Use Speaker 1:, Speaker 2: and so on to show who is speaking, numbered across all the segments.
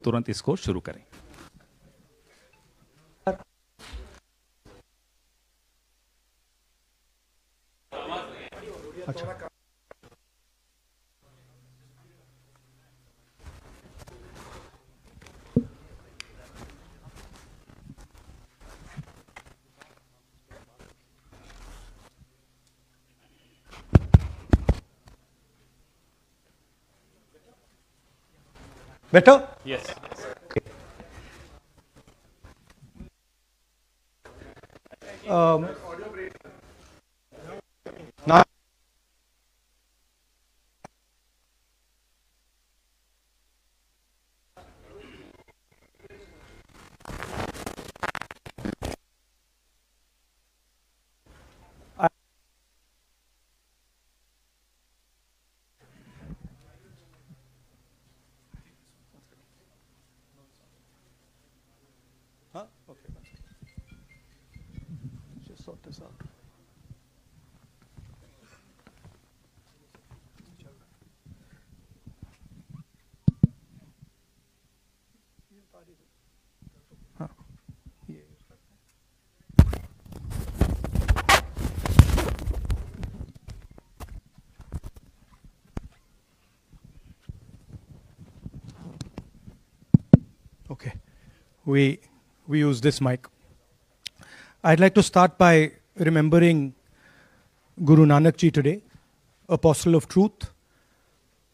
Speaker 1: तुरंत इसको शुरू करें।
Speaker 2: अच्छा, better?
Speaker 1: Yes.
Speaker 2: Okay. Now, okay. Just sort this out. Huh. Yeah. Okay, we use this mic. I'd like to start by remembering Guru Nanak Ji today, apostle of truth,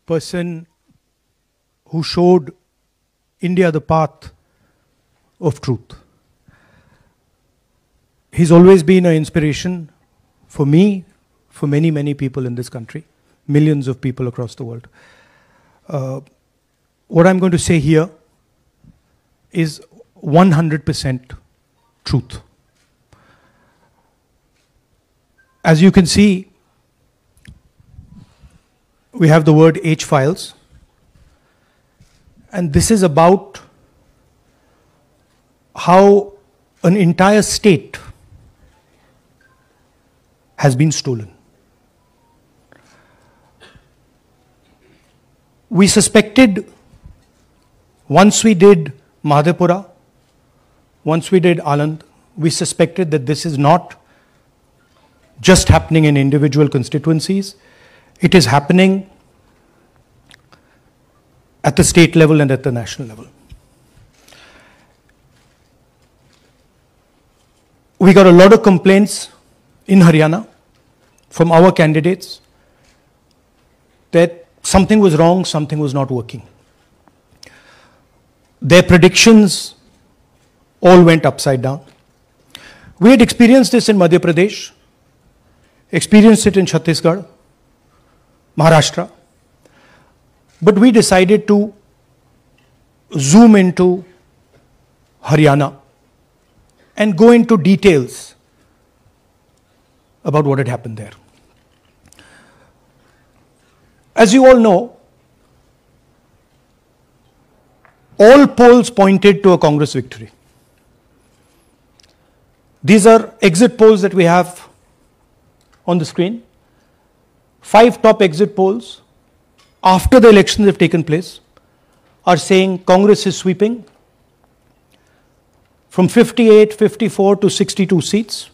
Speaker 2: person who showed India the path of truth. He's always been an inspiration for me, for many, many people in this country, millions of people across the world. What I'm going to say here is 100% truth. As you can see, we have the word H files, and this is about how an entire state has been stolen. We suspected, once we did Madhepura, once we did Aland, we suspected that this is not just happening in individual constituencies, it is happening at the state level and at the national level. We got a lot of complaints in Haryana from our candidates that something was wrong, something was not working. Their predictions all went upside down. We had experienced this in Madhya Pradesh, experienced it in Chhattisgarh, Maharashtra, but we decided to zoom into Haryana and go into details about what had happened there. As you all know, all polls pointed to a Congress victory. These are exit polls that we have on the screen. 5 top exit polls after the elections have taken place are saying Congress is sweeping from 58, 54 to 62 seats.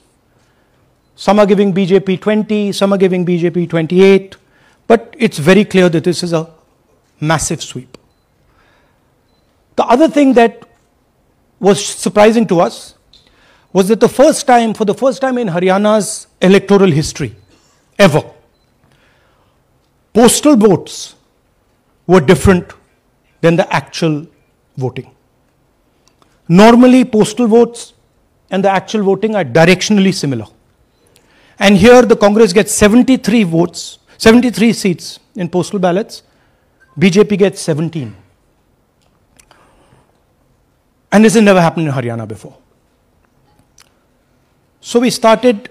Speaker 2: Some are giving BJP 20, some are giving BJP 28, but it's very clear that this is a massive sweep. The other thing that was surprising to us was that for the first time in Haryana's electoral history, ever, postal votes were different than the actual voting. Normally, postal votes and the actual voting are directionally similar. And here the Congress gets 73 votes, 73 seats in postal ballots, BJP gets 17. And this has never happened in Haryana before. So we started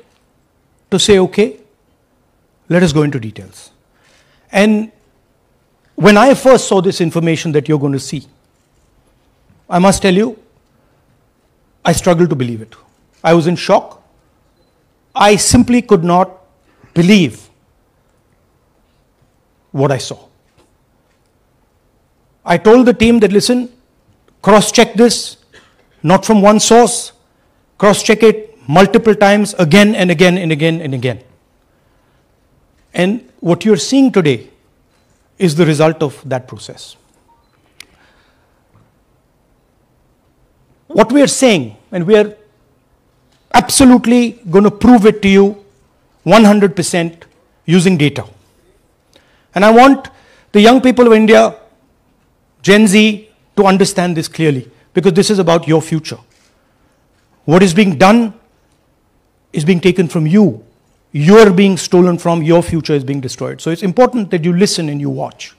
Speaker 2: to say, okay, let us go into details. And when I first saw this information that you're going to see, I must tell you, I struggled to believe it. I was in shock. I simply could not believe what I saw. I told the team that, listen, cross-check this, not from one source, cross-check it multiple times, again and again and again and again. And what you're seeing today is the result of that process. What we are saying, and we are absolutely going to prove it to you 100% using data. And I want the young people of India, Gen Z, to understand this clearly, because this is about your future. What is being done is being taken from you. You're being stolen from, your future is being destroyed. So it's important that you listen and you watch.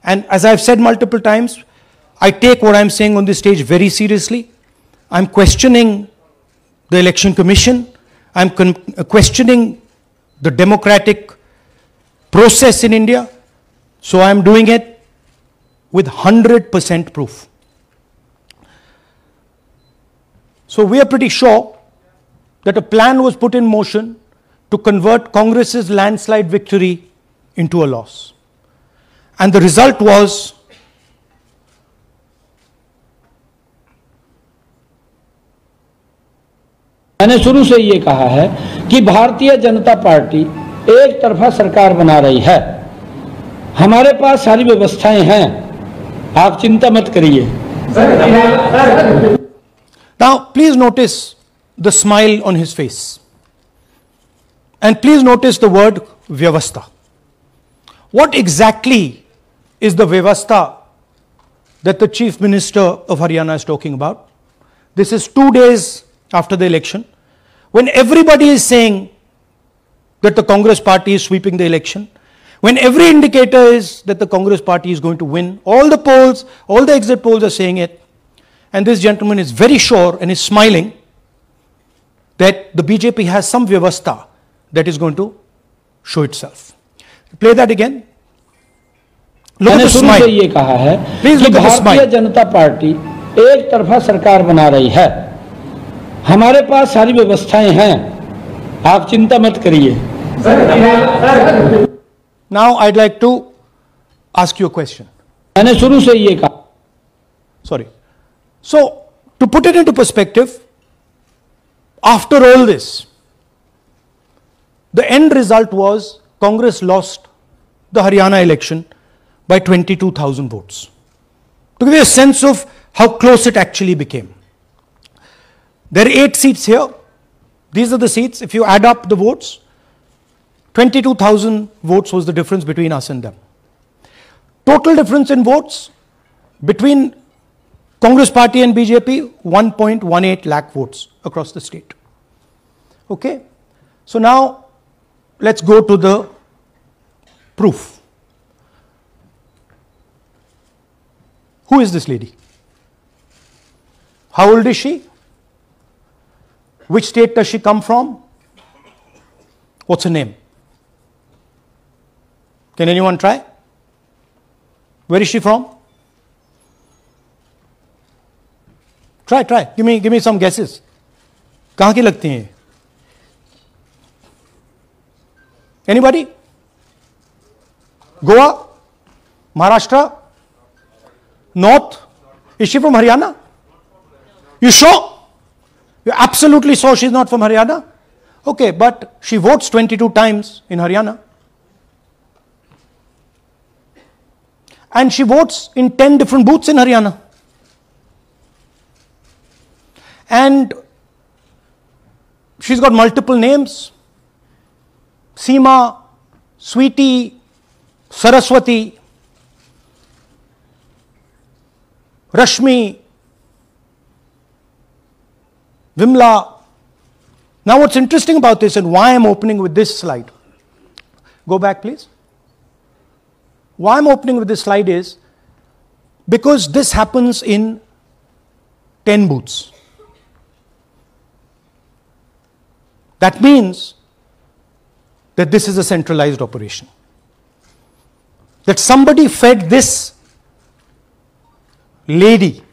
Speaker 2: And as I've said multiple times, I take what I'm saying on this stage very seriously. I'm questioning the Election Commission. I'm questioning the democratic process in India. So I'm doing it with 100% proof. So we are pretty sure that a plan was put in motion to convert Congress's landslide victory into a loss. And the result was
Speaker 1: मैंने शुरू से ये कहा है कि Bharatiya Janata party एक तरफा सरकार बना रही है। हमारे पास सारी व्यवस्थाएं हैं, आप चिंता मत करिए।
Speaker 2: Now please notice the smile on his face. And please notice the word Vyavastha. What exactly is the Vyavastha that the Chief Minister of Haryana is talking about? This is 2 days after the election, when everybody is saying that the Congress party is sweeping the election, when every indicator is that the Congress party is going to win, all the polls, all the exit polls are saying it, and this gentleman is very sure and is smiling that the BJP has some Vyavastha that is going to show itself. Play that again. Look at the smile.
Speaker 1: ये कहा है
Speaker 2: Please look at the smile.
Speaker 1: Bharatiya Janata party एक तरफा सरकार बना रही है। हमारे पास सारी व्यवस्थाएं हैं, आप चिंता मत करिए।
Speaker 2: Now I'd like to ask you a question.
Speaker 1: मैंने शुरू से ये कहा।
Speaker 2: Sorry. So, to put it into perspective, after all this, the end result was Congress lost the Haryana election by 22,000 votes. To give you a sense of how close it actually became. There are 8 seats here. These are the seats. If you add up the votes, 22,000 votes was the difference between us and them. Total difference in votes between Congress party and BJP, 1.18 lakh votes across the state. Okay? So now, let's go to the proof. Who is this lady? How old is she? Which state does she come from? What's her name? Can anyone try? Where is she from? Try. Give me some guesses. कहाँ की लगती हैं? Anybody? Goa? Maharashtra? North? Is she from Haryana? You sure? You're absolutely sure she's not from Haryana? Okay, but she votes 22 times in Haryana. And she votes in 10 different booths in Haryana. And she's got multiple names. Seema, Sweetie, Saraswati, Rashmi, Vimla. Now what's interesting about this and why I'm opening with this slide. Go back please. Why I'm opening with this slide is because this happens in 10 booths. That means that this is a centralized operation. That somebody fed this lady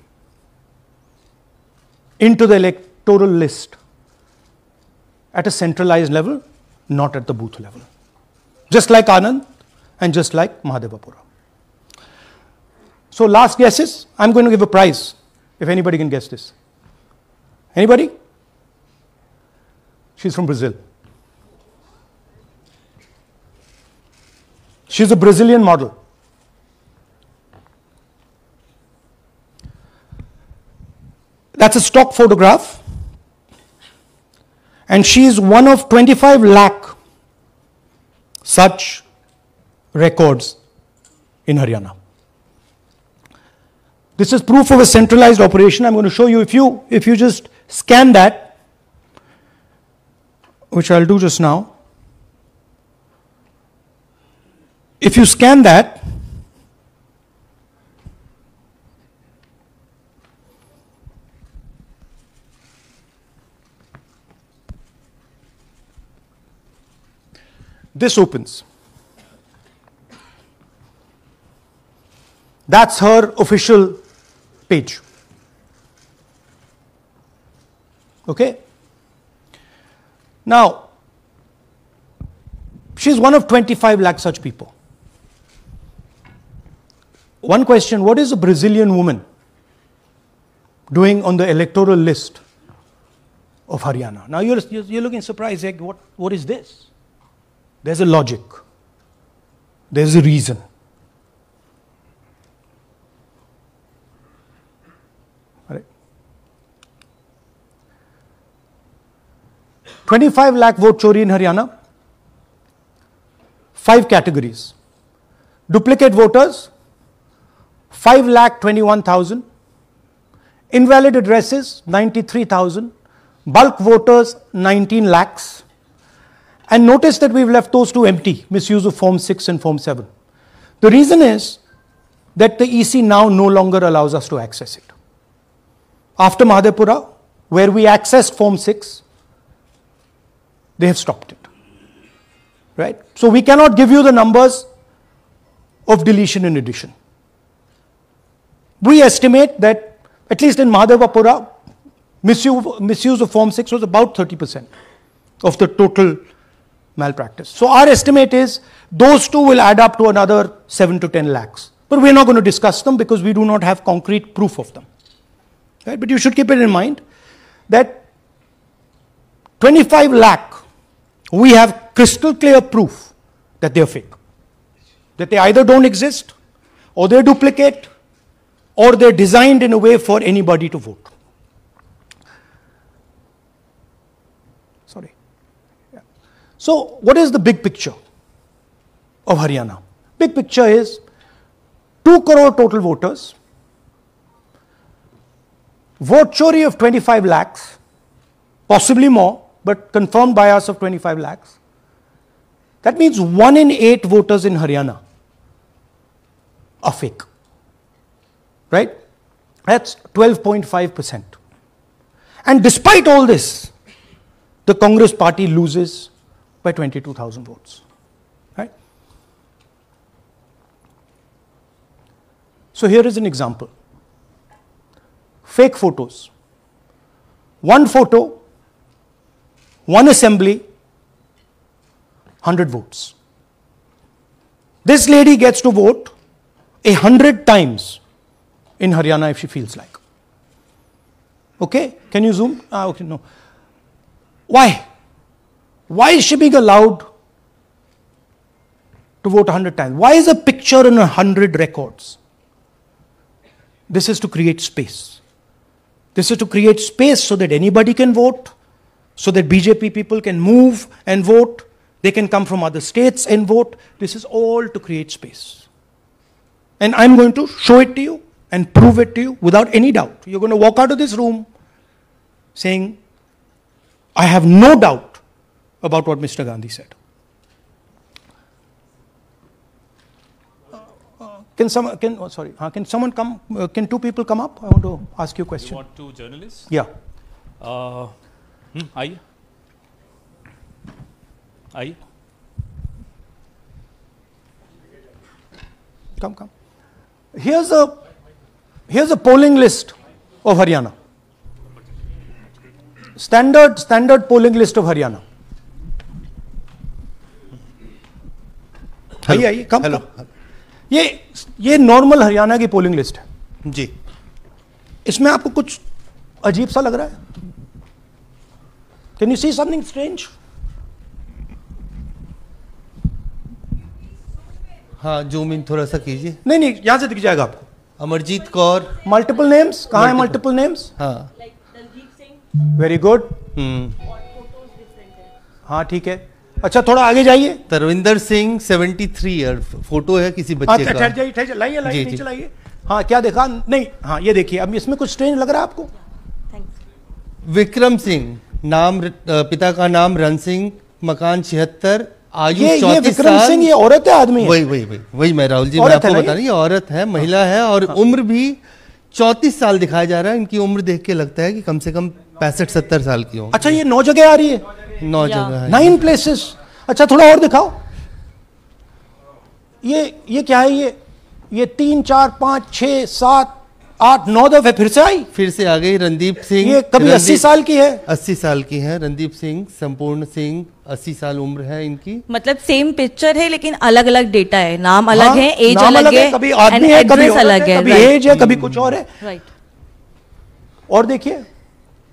Speaker 2: into the electoral list at a centralized level, not at the booth level. Just like Anand and just like Mahadevapura. So last guesses, I'm going to give a prize. If anybody can guess this. Anybody? She's from Brazil. She's a Brazilian model. That's a stock photograph. And she is one of 25 lakh such records in Haryana. This is proof of a centralized operation. I'm going to show you, if you just scan that, which I'll do just now. If you scan that, this opens. That's her official page. Okay? Now, she's one of 25 lakh such people. One question, what is a Brazilian woman doing on the electoral list of Haryana? Now you're looking surprised, like, what is this? There's a logic. There's a reason. All right. 25 lakh vote chori in Haryana. 5 categories. Duplicate voters, 5,21,000. Invalid addresses, 93,000. Bulk voters, 19 lakhs. And notice that we've left those two empty, misuse of Form 6 and Form 7. The reason is that the EC now no longer allows us to access it. After Mahadevpura, where we accessed Form 6, they have stopped it. Right? So we cannot give you the numbers of deletion and addition. We estimate that, at least in Mahadevpura, misuse of Form 6 was about 30% of the total malpractice. So our estimate is those two will add up to another 7 to 10 lakhs. But we're not going to discuss them because we do not have concrete proof of them. Right? But you should keep it in mind that 25 lakh, we have crystal clear proof that they're fake. That they either don't exist, or they're duplicate, or they're designed in a way for anybody to vote. Sorry. Yeah. So what is the big picture of Haryana? Big picture is 2 crore total voters, vote chori of 25 lakhs, possibly more, but confirmed by us of 25 lakhs. That means 1 in 8 voters in Haryana are fake. Right? That's 12.5%. And despite all this, the Congress party loses by 22,000 votes. Right? So here is an example. Fake photos. 1 photo, 1 assembly, 100 votes. This lady gets to vote 100 times in Haryana if she feels like. Okay? Can you zoom? Okay, no. Why? Why is she being allowed to vote 100 times? Why is a picture in 100 records? This is to create space. This is to create space so that anybody can vote, so that BJP people can move and vote. They can come from other states and vote. This is all to create space. And I'm going to show it to you and prove it to you without any doubt. You're going to walk out of this room saying, I have no doubt about what Mr. Gandhi said. Can someone come? Can 2 people come up? I want to ask you a question.
Speaker 3: You want 2 journalists?
Speaker 2: Yeah.
Speaker 3: Aye.
Speaker 2: Come. Here's a polling list of Haryana. Standard polling list of Haryana. आइए कम ये normal Haryana की polling list है
Speaker 4: जी.
Speaker 2: इसमें आपको कुछ अजीब सा लग रहा है? Can you see something strange?
Speaker 3: हाँ, जूम इन थोड़ा सा कीजिए।
Speaker 2: नहीं नहीं, यहां से दिख जाएगा आपको।
Speaker 3: अमरजीत कौर,
Speaker 2: मल्टीपल नेम्स, कहाँ है मल्टीपल नेम्स?
Speaker 3: हाँ,
Speaker 2: वेरी गुड। हाँ ठीक है। अच्छा थोड़ा आगे जाइए।
Speaker 3: तरविंदर सिंह 73 ईयर, फोटो है किसी बच्चे का।
Speaker 2: ठहर जाइए, ठहर जाइए, लाइए लाइए,
Speaker 3: जी,
Speaker 2: नीचे
Speaker 3: जी।
Speaker 2: लाइए। हाँ क्या देखा? नहीं, हाँ ये देखिए, अब इसमें कुछ स्ट्रेंज लग रहा है आपको?
Speaker 3: विक्रम सिंह, नाम पिता का नाम रण सिंह, मकान 76, आयु
Speaker 2: ये
Speaker 3: 34
Speaker 2: विक्रम
Speaker 3: साल।
Speaker 2: सिंह ये औरत है आदमी है?
Speaker 3: वही मैं राहुल जी, मैं
Speaker 2: औरत
Speaker 3: आपको
Speaker 2: है ना
Speaker 3: बता
Speaker 2: ये?
Speaker 3: रही, ये औरत है, महिला है, और उम्र भी 34 साल दिखाया जा रहा है। इनकी उम्र देख के लगता है कि कम से कम 65-70 साल की हो।
Speaker 2: अच्छा ये 9 जगह आ रही है?
Speaker 3: 9 जगह है।
Speaker 2: 9 प्लेसेस। अच्छा थोड़ा और दिखाओ। ये क्या है? ये 3 4 5 6 7 8 9 दफे फिर से आई।
Speaker 3: फिर से आ गई। रणदीप सिंह,
Speaker 2: ये कभी 80 साल की है?
Speaker 3: 80 साल की है। रणदीप सिंह, संपूर्ण सिंह, 80 साल उम्र है इनकी।
Speaker 4: मतलब सेम पिक्चर है लेकिन अलग अलग डेटा है, नाम अलग
Speaker 2: हाँ,
Speaker 4: है, एज
Speaker 2: नाम
Speaker 4: अलग है,
Speaker 2: कभी आदमी है, कभी औरत
Speaker 4: अलग
Speaker 2: है,
Speaker 4: है,
Speaker 2: कभी
Speaker 4: right.
Speaker 2: एज है, कभी कुछ और है।
Speaker 4: राइट।
Speaker 2: और देखिए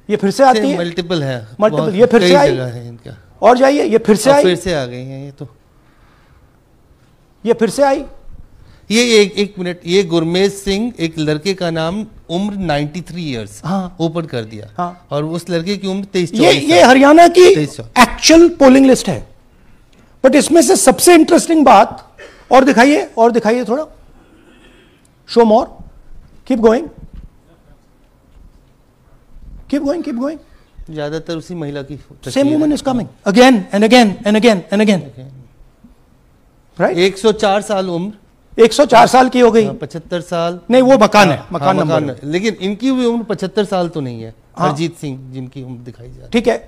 Speaker 2: ये फिर से आती है।
Speaker 3: मल्टीपल है,
Speaker 2: मल्टीपल,
Speaker 3: बहुत-
Speaker 2: ये फिर
Speaker 3: कई
Speaker 2: से आई।
Speaker 3: जगह है इनका।
Speaker 2: और जाइए, ये फिर से
Speaker 3: और
Speaker 2: आई।
Speaker 3: फिर से आ गई हैं ये तो।
Speaker 2: ये फिर से आई।
Speaker 3: ये एक मिनट, ये गुरमेज सिंह, एक लड़के का नाम, उम्र 93 इयर्स,
Speaker 2: हाँ।
Speaker 3: ऊपर कर दिया।
Speaker 2: हाँ।
Speaker 3: और उस लड़के की उम्र 23
Speaker 2: ये हरियाणा की
Speaker 3: 23
Speaker 2: एक्चुअल पोलिंग लिस्ट है। बट इसमें से सबसे इंटरेस्टिंग बात, और दिखाइए थोड़ा, शो मोर, keep going, keep going, keep going.
Speaker 3: ज्यादातर उसी महिला की
Speaker 2: same woman is coming again and again and again and again, right?
Speaker 3: 104 साल उम्र,
Speaker 2: 104 साल की हो गई।
Speaker 3: 75 साल।
Speaker 2: नहीं वो मकान है,
Speaker 3: हाँ,
Speaker 2: मकान नंबर है।
Speaker 3: लेकिन इनकी भी उम्र 75 साल तो नहीं है।
Speaker 2: हाँ।
Speaker 3: हरजीत सिंह जिनकी उम्र दिखाई जा रही
Speaker 2: ठीक है।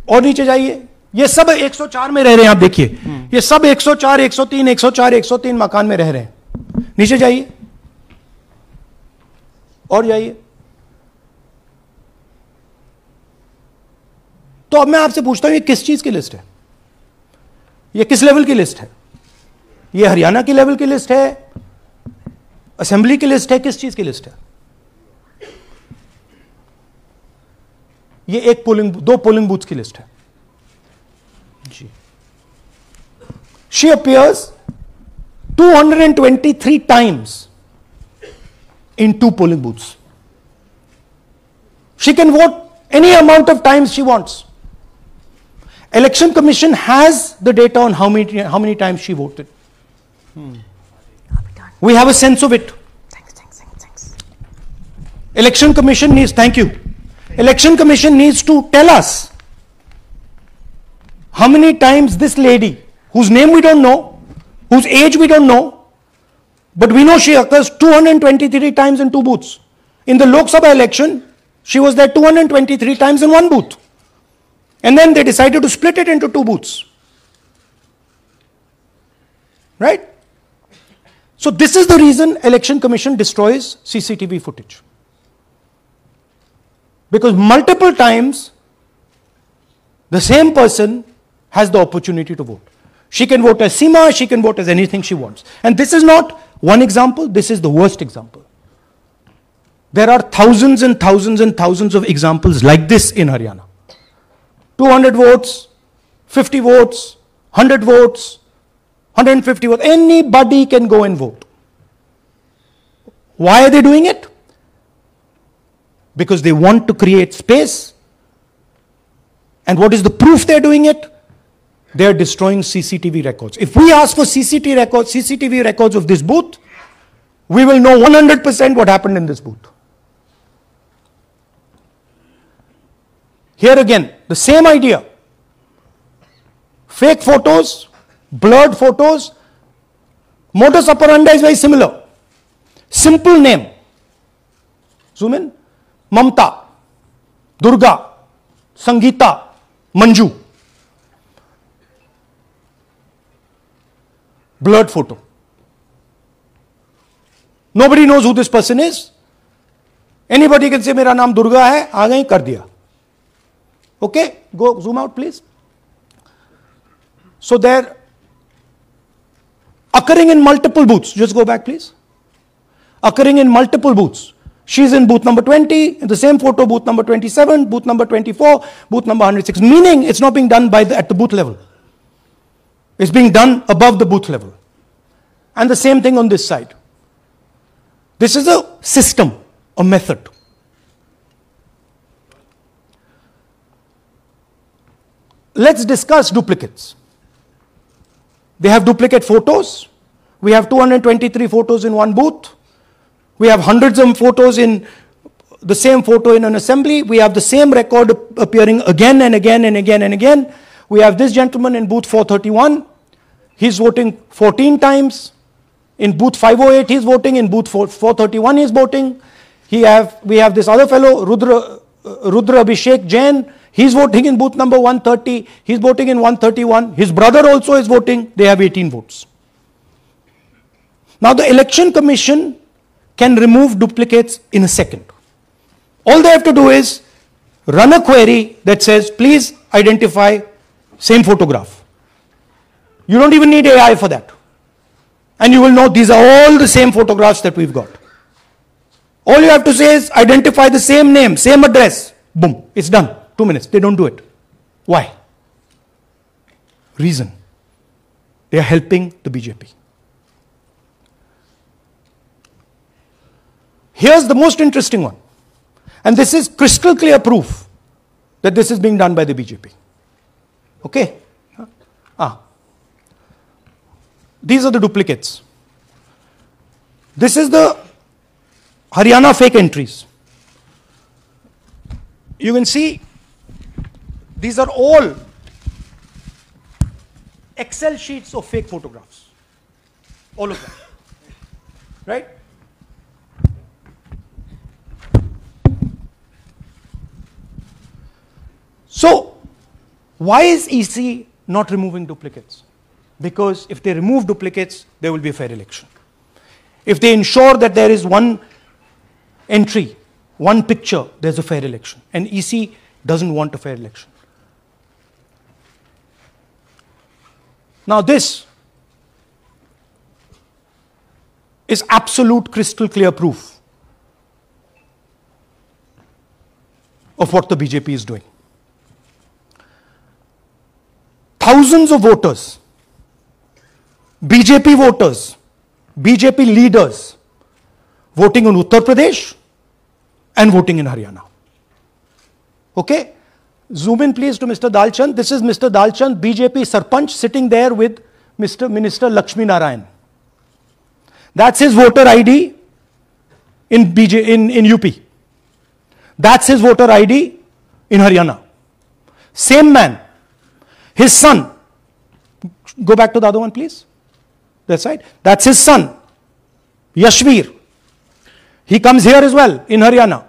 Speaker 2: और नीचे जाइए, ये सब 104 में रह रहे हैं। आप देखिए ये सब 104 103 104 103 मकान में रह रहे हैं। नीचे जाइए और जाइए। तो अब मैं आपसे पूछता हूं ये किस चीज की लिस्ट है? ये किस लेवल की लिस्ट है? ये हरियाणा की लेवल की लिस्ट है, असेंबली की लिस्ट है, किस चीज की लिस्ट है? ये दो पोलिंग बूथ्स की लिस्ट है जी। She appears 223 times in 2 polling booths. She can vote any amount of times she wants. Election Commission has the data on how many times she voted. We have a sense of it.
Speaker 4: Thanks.
Speaker 2: Election Commission needs, thank you. Election Commission needs to tell us how many times this lady, whose name we don't know, whose age we don't know, but we know she occurs 223 times in 2 booths. In the Lok Sabha election, she was there 223 times in 1 booth. And then they decided to split it into 2 booths. Right? So this is the reason Election Commission destroys CCTV footage. Because multiple times the same person has the opportunity to vote. She can vote as Seema, she can vote as anything she wants. And this is not one example, this is the worst example. There are thousands and thousands and thousands of examples like this in Haryana. 200 votes, 50 votes, 100 votes, 150 votes, anybody can go and vote. Why are they doing it? Because they want to create space. And what is the proof they're doing it? They're destroying CCTV records. If we ask for CCTV records of this booth, we will know 100% what happened in this booth. Here again, the same idea. Fake photos, blurred photos, modus operandi is very similar. Simple name. Zoom in. Mamta, Durga, Sangeeta, Manju. Blurred photo. Nobody knows who this person is. Anybody can say, मेरा नाम दुर्गा है, आ गई, कर दिया. Okay, go zoom out please. So they're occurring in multiple booths. Just go back please. Occurring in multiple booths. She's in booth number 20, in the same photo, booth number 27, booth number 24, booth number 106. Meaning, it's not being done at the booth level. It's being done above the booth level. And the same thing on this side. This is a system, a method. Let's discuss duplicates. They have duplicate photos. We have 223 photos in one booth. We have hundreds of photos in the same photo in an assembly. We have the same record appearing again and again and again and again. We have this gentleman in booth 431. He's voting 14 times. In booth 508, he's voting. In booth 431, he's voting. We have this other fellow, Rudra Abhishek Jain. He's voting in booth number 130. He's voting in 131. His brother also is voting. They have 18 votes. Now the Election Commission can remove duplicates in a second. All they have to do is run a query that says, please identify same photograph. You don't even need AI for that. And you will know these are all the same photographs that we've got. All you have to say is identify the same name, same address. Boom, it's done. 2 minutes. They don't do it. Why? Reason. They are helping the BJP. Here's the most interesting one. And this is crystal clear proof that this is being done by the BJP. Okay? These are the duplicates. This is the Haryana fake entries. You can see these are all Excel sheets of fake photographs. All of them. Right? So, why is EC not removing duplicates? Because if they remove duplicates, there will be a fair election. If they ensure that there is one entry, one picture, there's a fair election. And EC doesn't want a fair election. Now this is absolute crystal clear proof of what the BJP is doing. Thousands of voters, BJP voters, BJP leaders voting in Uttar Pradesh and voting in Haryana. Okay? Zoom in please to Mr. Dalchand. This is Mr. Dalchand, BJP Sarpanch, sitting there with Mr. Minister Lakshmi Narayan. That's his voter ID in UP. That's his voter ID in Haryana. Same man. His son. Go back to the other one, please. That's right. That's his son, Yashveer. He comes here as well in Haryana.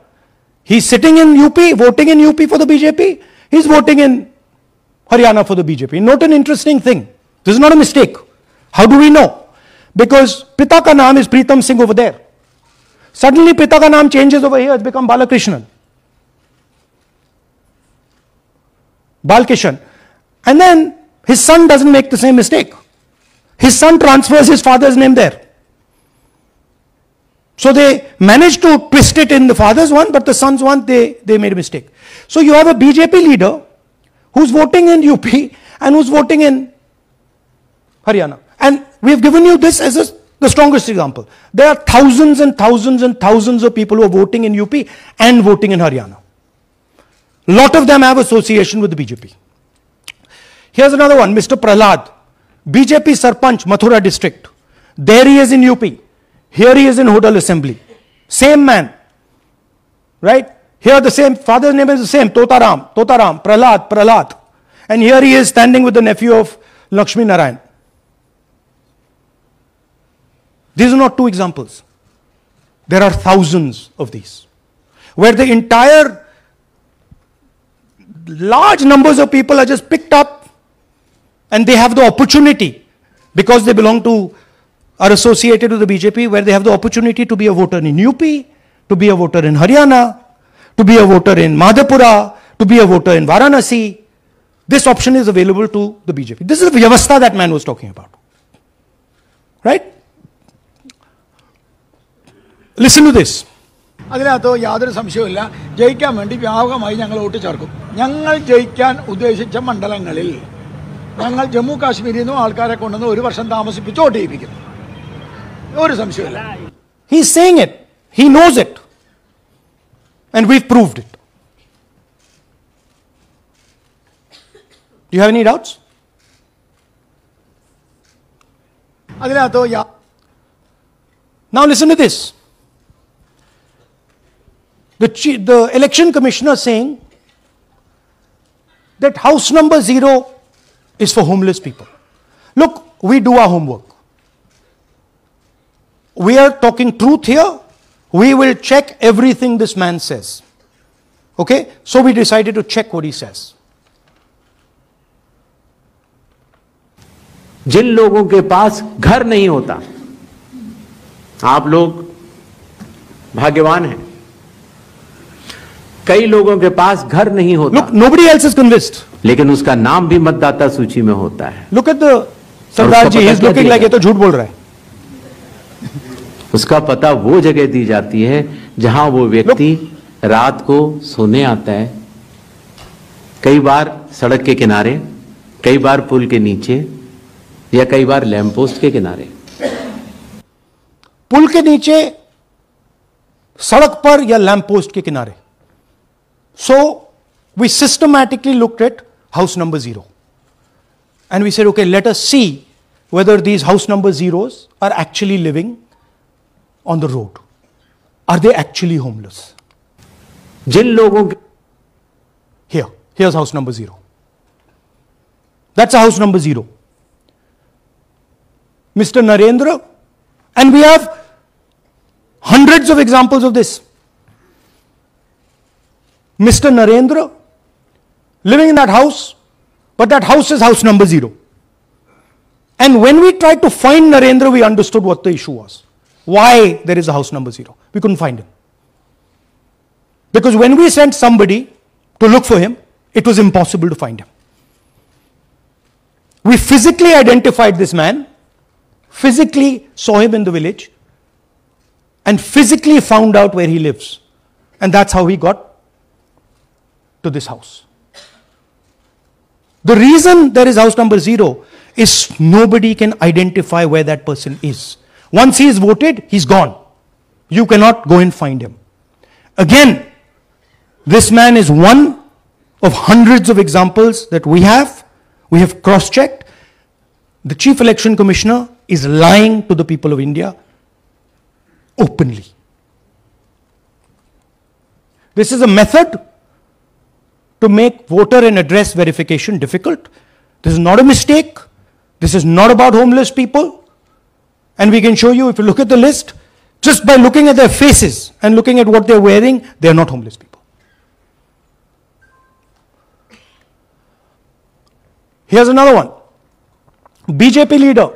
Speaker 2: He's sitting in UP, voting in UP for the BJP. He's voting in Haryana for the BJP. Note an interesting thing. This is not a mistake. How do we know? Because Pita ka naam is Pritam Singh over there. Suddenly Pita ka naam changes over here. It's become Balakrishnan. Balkishan. And then his son doesn't make the same mistake. His son transfers his father's name there. So they managed to twist it in the father's one, but the son's one, they made a mistake. So you have a BJP leader who's voting in UP and who's voting in Haryana. And we've given you this as the strongest example. There are thousands and thousands and thousands of people who are voting in UP and voting in Haryana. A lot of them have association with the BJP. Here's another one, Mr. Prahlad, BJP Sarpanch, Mathura district. There he is in UP. Here he is in Hodal Assembly. Same man. Right? Here the same, father's name is the same, Totaram, Prahlad. And here he is standing with the nephew of Lakshmi Narayan. These are not two examples. There are thousands of these. Where the entire large numbers of people are just picked up and they have the opportunity, because they belong to, are associated with the BJP, where they have the opportunity to be a voter in UP, to be a voter in Haryana, to be a voter in Madhepura, to be a voter in Varanasi. This option is available to the BJP. This is the Vyavastha that man was talking about. Right? Listen to this.
Speaker 5: അതിനകത്ത് യാതൊരു സംശയവുമില്ല. ജയിക്കാൻ വേണ്ടി വ്യാപകമായി ഞങ്ങൾ vote ചേർക്കും. ഞങ്ങൾ ജയിക്കാൻ ഉദ്ദേശിച്ച മണ്ഡലങ്ങളിൽ ഞങ്ങൾ ജമ്മു കാശ്മീരിൽ നിന്നും ആൾക്കാരെ കൊണ്ടുവന്ന് 1 വർഷം താമസിപ്പിച്ച് വോട്ട് ചെയ്യിപ്പിക്കും. ഒരു സംശയമില്ല.
Speaker 2: He is saying it. He knows it. And we've proved it. Do you have any doubts?
Speaker 5: അതിനകത്ത്
Speaker 2: Now listen to this. The election commissioner saying that house number 0 is for homeless people. Look, we do our homework. We are talking truth here. We will check everything this man says. Okay? So we decided to check what he says.
Speaker 6: जिन लोगों के पास घर नहीं होता, आप लोग भाग्यवान हैं. कई लोगों के पास घर नहीं होता.
Speaker 2: Look, nobody else is convinced.
Speaker 6: लेकिन उसका नाम भी मतदाता सूची में होता है.
Speaker 2: Look at the Sardar ji. He's looking like ये तो झूठ बोल रहा है.
Speaker 6: उसका पता वो जगह दी जाती है जहां वो व्यक्ति रात को सोने आता है. कई बार सड़क के किनारे, कई बार पुल के नीचे, या कई बार लैंप पोस्ट के किनारे.
Speaker 2: पुल के नीचे, सड़क पर या लैंप पोस्ट के किनारे. So we systematically looked at house number 0 and we said, okay, let us see whether these house number 0s are actually living on the road. Are they actually homeless?
Speaker 6: जिन लोगों
Speaker 2: here's house number 0. That's a house number 0. Mr. Narendra, and we have hundreds of examples of this. Mr. Narendra living in that house, but that house is house number 0. And when we tried to find Narendra, we understood what the issue was. Why there is a house number 0. We couldn't find him. Because when we sent somebody to look for him, it was impossible to find him. We physically identified this man, physically saw him in the village, and physically found out where he lives. And that's how we got to this house. The reason there is house number 0 is nobody can identify where that person is. Once he is voted, he's gone. You cannot go and find him. Again, this man is one of hundreds of examples that we have. We have cross-checked. The Chief Election Commissioner is lying to the people of India openly. This is a method to make voter and address verification difficult. This is not a mistake. This is not about homeless people. And we can show you, if you look at the list, just by looking at their faces and looking at what they're wearing, they're not homeless people. Here's another one. BJP leader,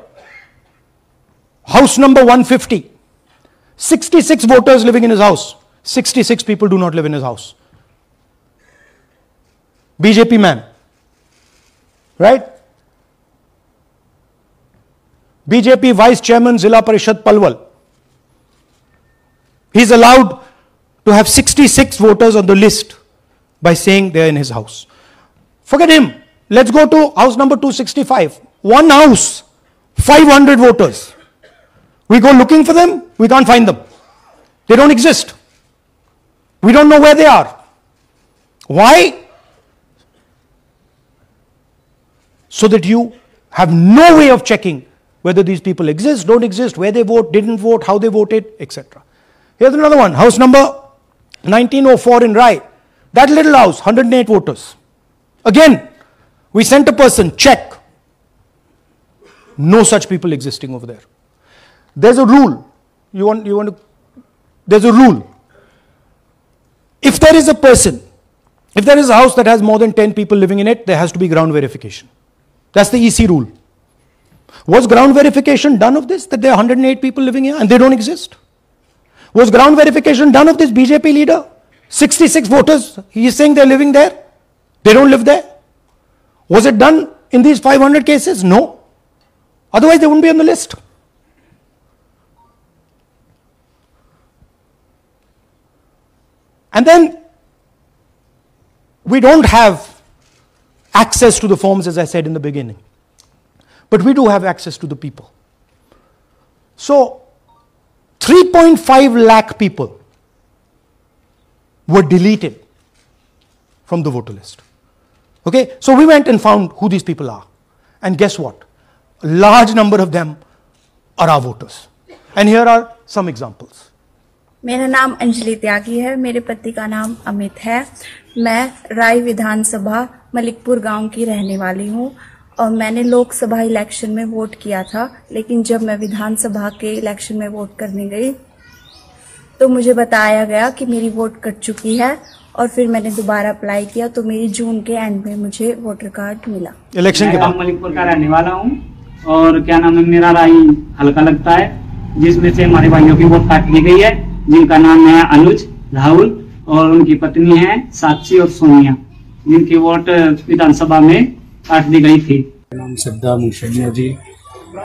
Speaker 2: house number 150. 66 voters living in his house. 66 people do not live in his house. BJP man. Right? BJP Vice Chairman Zilla Parishad Palwal. He's allowed to have 66 voters on the list by saying they're in his house. Forget him. Let's go to house number 265. One house, 500 voters. We go looking for them, we can't find them. They don't exist. We don't know where they are. Why? So that you have no way of checking whether these people exist, don't exist, where they vote, didn't vote, how they voted, etc. Here's another one, house number 1904 in Rai. That little house, 108 voters. Again, we sent a person, check. No such people existing over there. There's a rule. You want to, there's a rule. If there is a person, if there is a house that has more than 10 people living in it, there has to be ground verification. That's the EC rule. Was ground verification done of this, that there are 108 people living here and they don't exist? Was ground verification done of this BJP leader? 66 voters, he is saying they're living there. They don't live there. Was it done in these 500 cases? No. Otherwise they wouldn't be on the list. And then we don't have access to the forms, as I said in the beginning. But we do have access to the people. So 3.5 lakh people were deleted from the voter list. Okay, so we went and found who these people are. And guess what? A large number of them are our voters. And here are some examples.
Speaker 7: मेरा नाम अंजलि त्यागी है, मेरे पति का नाम अमित है। मैं राय विधानसभा मलिकपुर गांव की रहने वाली हूं और मैंने लोकसभा इलेक्शन में वोट किया था, लेकिन जब मैं विधानसभा के इलेक्शन में वोट करने गई तो मुझे बताया गया कि मेरी वोट कट चुकी है और फिर मैंने दोबारा अप्लाई किया तो मेरी जून के एंड में मुझे वोटर कार्ड मिला।
Speaker 8: इलेक्शन के बाद मलिकपुर का रहने वाला हूँ और क्या नाम है, मेरा राय हल्का लगता है, जिसमें से हमारे भाइयों की वोट काट ली गई है, जिनका नाम है अनुज, राहुल और उनकी पत्नी है साक्षी और सोनिया, जिनकी वोट विधानसभा में काट दी गई थी।
Speaker 9: नाम सद्दाम हुसैन है जी,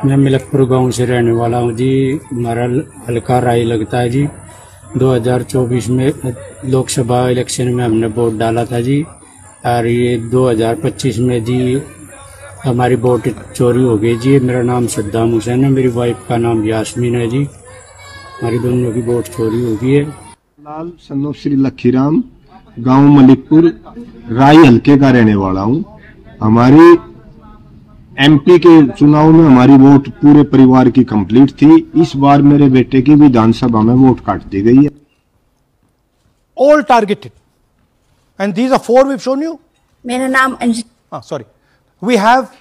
Speaker 9: मैं मलिकपुर गांव से रहने वाला हूं जी। हमारा हल्का राय लगता है जी। 2024 में लोकसभा इलेक्शन में हमने वोट डाला था जी, और ये 2025 में जी हमारी वोट चोरी हो गई जी। मेरा नाम सद्दाम हुसैन है, मेरी वाइफ का नाम यास्मीन है जी। हमारी दोनों की वोट चोरी हो गई है।
Speaker 10: लाल सन्नो श्री लखीराम, गांव मलिकपुर, राय हल्के का रहने वाला हूं। हमारी एमपी के चुनाव में हमारी वोट पूरे परिवार की कंप्लीट थी। इस बार मेरे बेटे की विधानसभा में वोट काट दी गई है।
Speaker 2: All targeted. And these are 4 we've shown you.
Speaker 7: मेरा नाम Anjali.
Speaker 2: Sorry. We have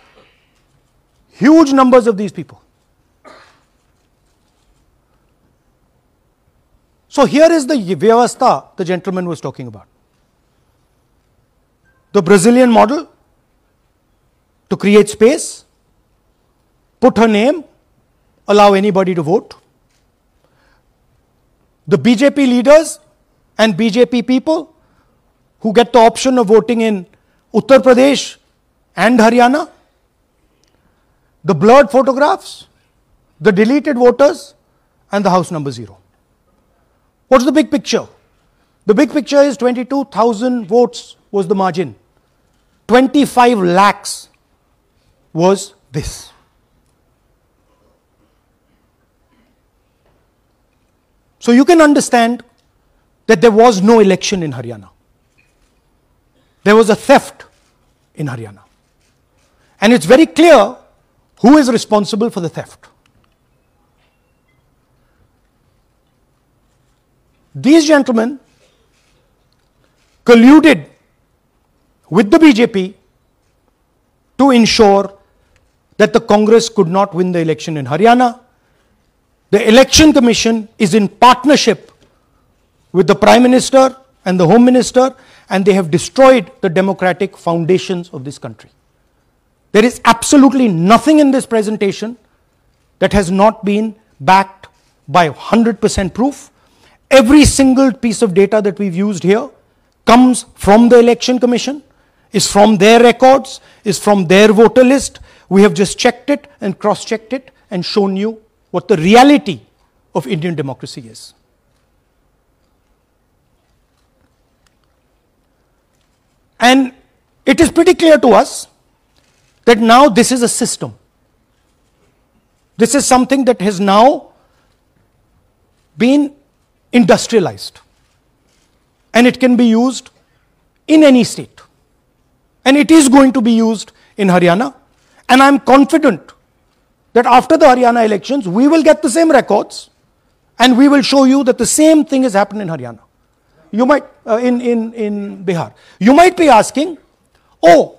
Speaker 2: huge numbers of these people. So here is the vyavastha the gentleman was talking about. The Brazilian model to create space, put her name, allow anybody to vote. The BJP leaders and BJP people who get the option of voting in Uttar Pradesh and Haryana, the blurred photographs, the deleted voters, and the house number 0. What's the big picture? The big picture is 22,000 votes was the margin. 25 lakhs was this. So you can understand that there was no election in Haryana. There was a theft in Haryana. And it's very clear who is responsible for the theft. These gentlemen colluded with the BJP to ensure that the Congress could not win the election in Haryana. The Election Commission is in partnership with the Prime Minister and the Home Minister, and they have destroyed the democratic foundations of this country. There is absolutely nothing in this presentation that has not been backed by 100% proof. Every single piece of data that we've used here comes from the Election Commission, is from their records, is from their voter list. We have just checked it and cross-checked it and shown you what the reality of Indian democracy is. And it is pretty clear to us that now this is a system. This is something that has now been industrialized. And it can be used in any state. And it is going to be used in Haryana. And I'm confident that after the Haryana elections, we will get the same records and we will show you that the same thing has happened in Haryana. You might, in Bihar. You might be asking, oh,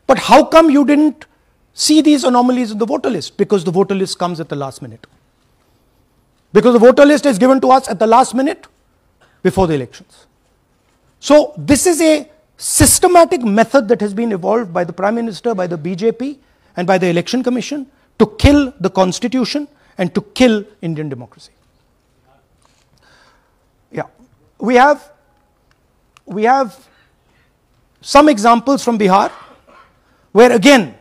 Speaker 2: but how come you didn't see these anomalies in the voter list? Because the voter list comes at the last minute. Because the voter list is given to us at the last minute before the elections. So this is a systematic method that has been evolved by the Prime Minister, by the BJP and by the Election Commission to kill the Constitution and to kill Indian democracy. Yeah, we have some examples from Bihar where again,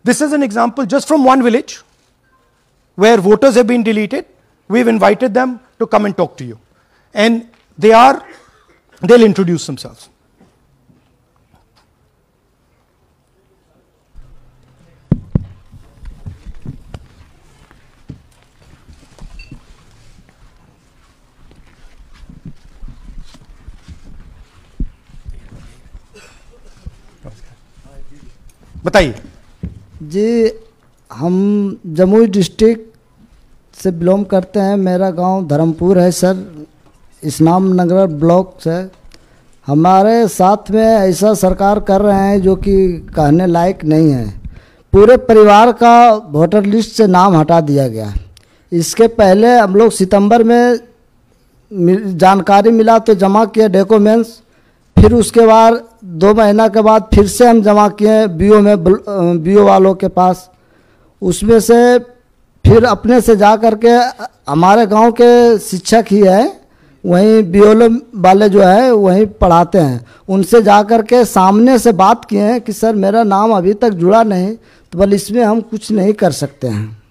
Speaker 2: this is an example just from one village where voters have been deleted. We've invited them to come and talk to you. And they are They'll introduce themselves. बताइए
Speaker 11: जी। हम Jamui district से belong करते हैं। मेरा गांव धर्मपुर है sir, इस्लाम नगर block से। हमारे साथ में ऐसा सरकार कर रहे हैं जो कि कहने लायक नहीं है। पूरे परिवार का वोटर लिस्ट से नाम हटा दिया गया। इसके पहले हम लोग सितंबर में जानकारी मिला तो जमा किए डॉक्यूमेंट्स, फिर उसके बाद 2 महीना के बाद फिर से हम जमा किए बीओ में, बीओ वालों के पास। उसमें से फिर अपने से जा कर के हमारे गांव के शिक्षक ही है, वहीं बीओ वाले जो है वहीं पढ़ाते हैं, उनसे जा कर के सामने से बात किए हैं कि सर मेरा नाम अभी तक जुड़ा नहीं, तो बोले इसमें हम कुछ नहीं कर सकते हैं।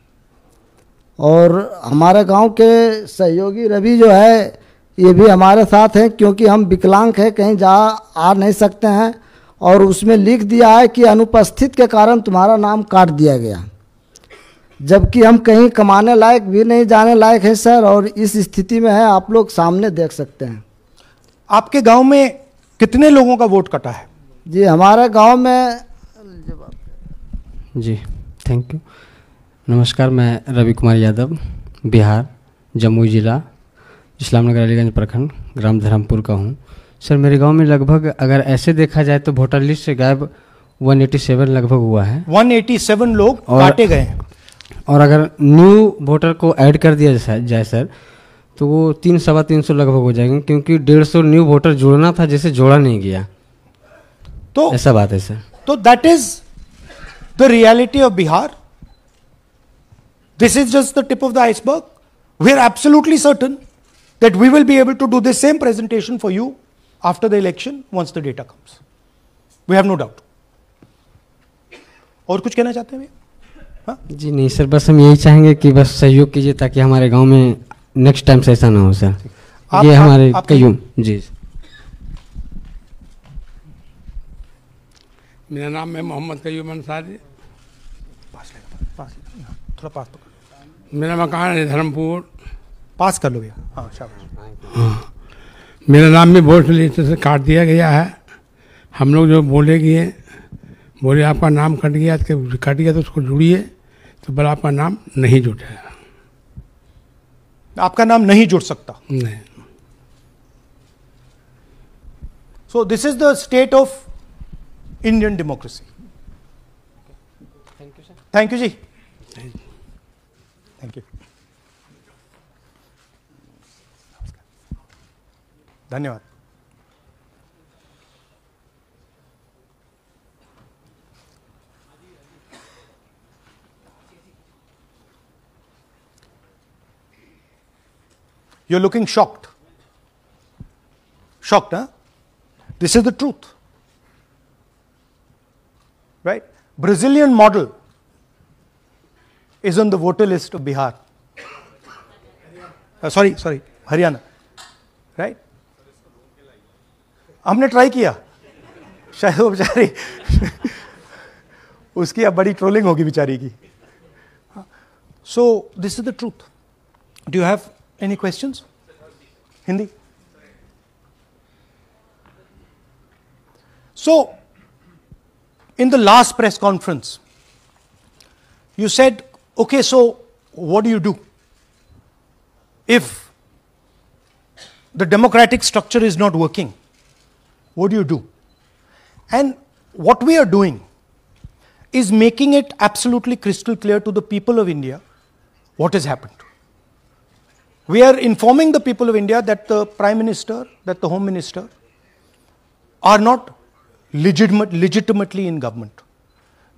Speaker 11: और हमारे गांव के सहयोगी रवि जो है ये भी हमारे साथ हैं, क्योंकि हम विकलांग हैं, कहीं जा आ नहीं सकते हैं। और उसमें लिख दिया है कि अनुपस्थित के कारण तुम्हारा नाम काट दिया गया, जबकि हम कहीं कमाने लायक भी नहीं, जाने लायक है सर। और इस स्थिति में है, आप लोग सामने देख सकते हैं।
Speaker 2: आपके गांव में कितने लोगों का वोट कटा है?
Speaker 11: जी हमारे गांव में
Speaker 12: जी थैंक यू। नमस्कार, मैं रवि कुमार यादव, बिहार, जमुई जिला, इस्लामनगर अलीगंज प्रखंड, ग्राम धर्मपुर का हूँ। सर मेरे गांव में लगभग अगर ऐसे देखा जाए तो वोटर लिस्ट से गायब 187 लगभग हुआ है।
Speaker 2: 187 लोग काटे गए हैं।
Speaker 12: और अगर न्यू वोटर को ऐड कर दिया जाए सर तो वो 300-325 लगभग हो जाएंगे, क्योंकि 150 न्यू वोटर जोड़ना था जिसे जोड़ा नहीं गया।
Speaker 2: तो
Speaker 12: ऐसा बात है सर।
Speaker 2: तो that is the reality of Bihar. This is just the tip of the iceberg. We are absolutely certain that we will be able to do the same presentation for you after the election once the data comes. We have no doubt. और कुछ कहना चाहते हैं भैया?
Speaker 12: जी नहीं sir, बस हम यही चाहेंगे कि बस सहयोग कीजिए ताकि हमारे गांव में नेक्स्ट टाइम से ऐसा ना हो सर। ये हमारे कयूम जी।
Speaker 13: मेरा नाम है मोहम्मद कयूम अंसारी।
Speaker 2: थोड़ा पास तो।
Speaker 13: मेरा मकान है धर्मपुर।
Speaker 2: पास कर लो भैया। हाँ शाबाश।
Speaker 13: हाँ, मेरा नाम भी वोट लिस्ट से काट दिया गया है। हम लोग जो बोले आपका नाम कट गया तो उसको जुड़िए, तो बोला आपका नाम नहीं जुटेगा।
Speaker 2: आपका नाम नहीं जुड़ सकता?
Speaker 13: नहीं।
Speaker 2: So this is the state of Indian democracy. Thank you sir. Thank you जी। Thank you. धन्यवाद। You're looking shocked. Shocked, huh? This is the truth. Right? Brazilian model is on the voter list of Bihar. Sorry, Haryana. Right? हमने try किया, शायद वो बेचारी उसकी अब बड़ी ट्रोलिंग होगी बेचारी की। सो this is the truth. Do you have any questions? Hindi? So in the last press conference you said, okay, so what do you do if the democratic structure is not working? What do you do? And what we are doing is making it absolutely crystal clear to the people of India what has happened. We are informing the people of India that the Prime Minister, that the Home Minister are not legitimately in government.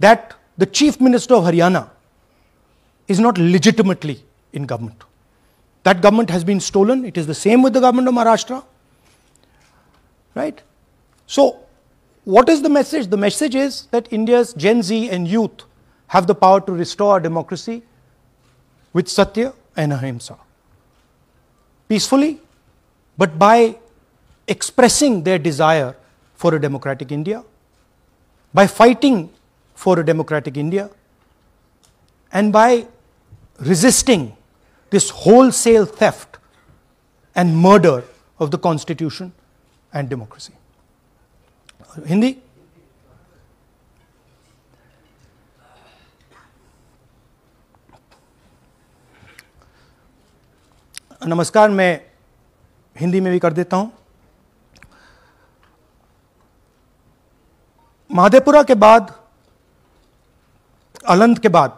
Speaker 2: That the Chief Minister of Haryana is not legitimately in government. That government has been stolen. It is the same with the government of Maharashtra. Right? So, what is the message? The message is that India's Gen Z and youth have the power to restore our democracy with Satya and Ahimsa. Peacefully, but by expressing their desire for a democratic India, by fighting for a democratic India, and by resisting this wholesale theft and murder of the Constitution and democracy. Hindi? नमस्कार, मैं हिंदी में भी कर देता हूं। महादेपुरा के बाद, अलंद के बाद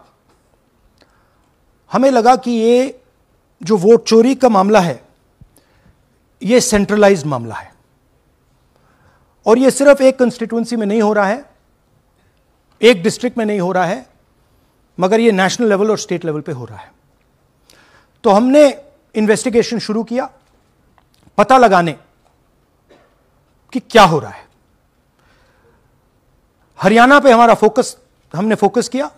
Speaker 2: हमें लगा कि ये जो वोट चोरी का मामला है, ये सेंट्रलाइज्ड मामला है और ये सिर्फ एक कंस्टिट्यूएंसी में नहीं हो रहा है, एक डिस्ट्रिक्ट में नहीं हो रहा है, मगर ये नेशनल लेवल और स्टेट लेवल पे हो रहा है। तो हमने इन्वेस्टिगेशन शुरू किया, पता लगाने कि क्या हो रहा है। हरियाणा पे हमने फोकस किया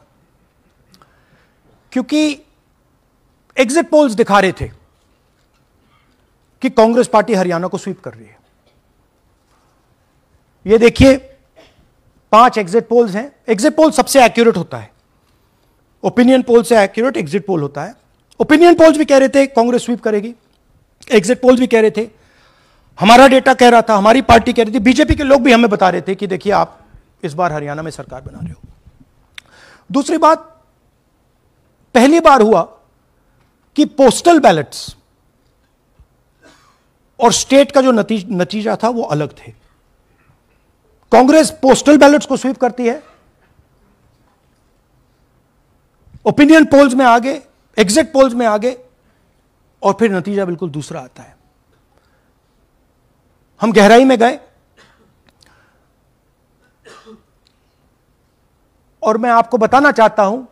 Speaker 2: क्योंकि एग्जिट पोल्स दिखा रहे थे कि कांग्रेस पार्टी हरियाणा को स्वीप कर रही है। ये देखिए 5 एग्जिट पोल्स हैं। एग्जिट पोल सबसे एक्यूरेट होता है, ओपिनियन पोल से एक्यूरेट एग्जिट पोल होता है। ओपिनियन पोल्स भी कह रहे थे कांग्रेस स्वीप करेगी, एग्जिट पोल्स भी कह रहे थे, हमारा डेटा कह रहा था, हमारी पार्टी कह रही थी, बीजेपी के लोग भी हमें बता रहे थे कि देखिए आप इस बार हरियाणा में सरकार बना रहे हो। दूसरी बात, पहली बार हुआ कि पोस्टल बैलेट्स और स्टेट का जो नतीजा था वो अलग थे। कांग्रेस पोस्टल बैलेट्स को स्वीप करती है, ओपिनियन पोल्स में आगे, एग्जिट पोल्स में आगे, और फिर नतीजा बिल्कुल दूसरा आता है। हम गहराई में गए और मैं आपको बताना चाहता हूं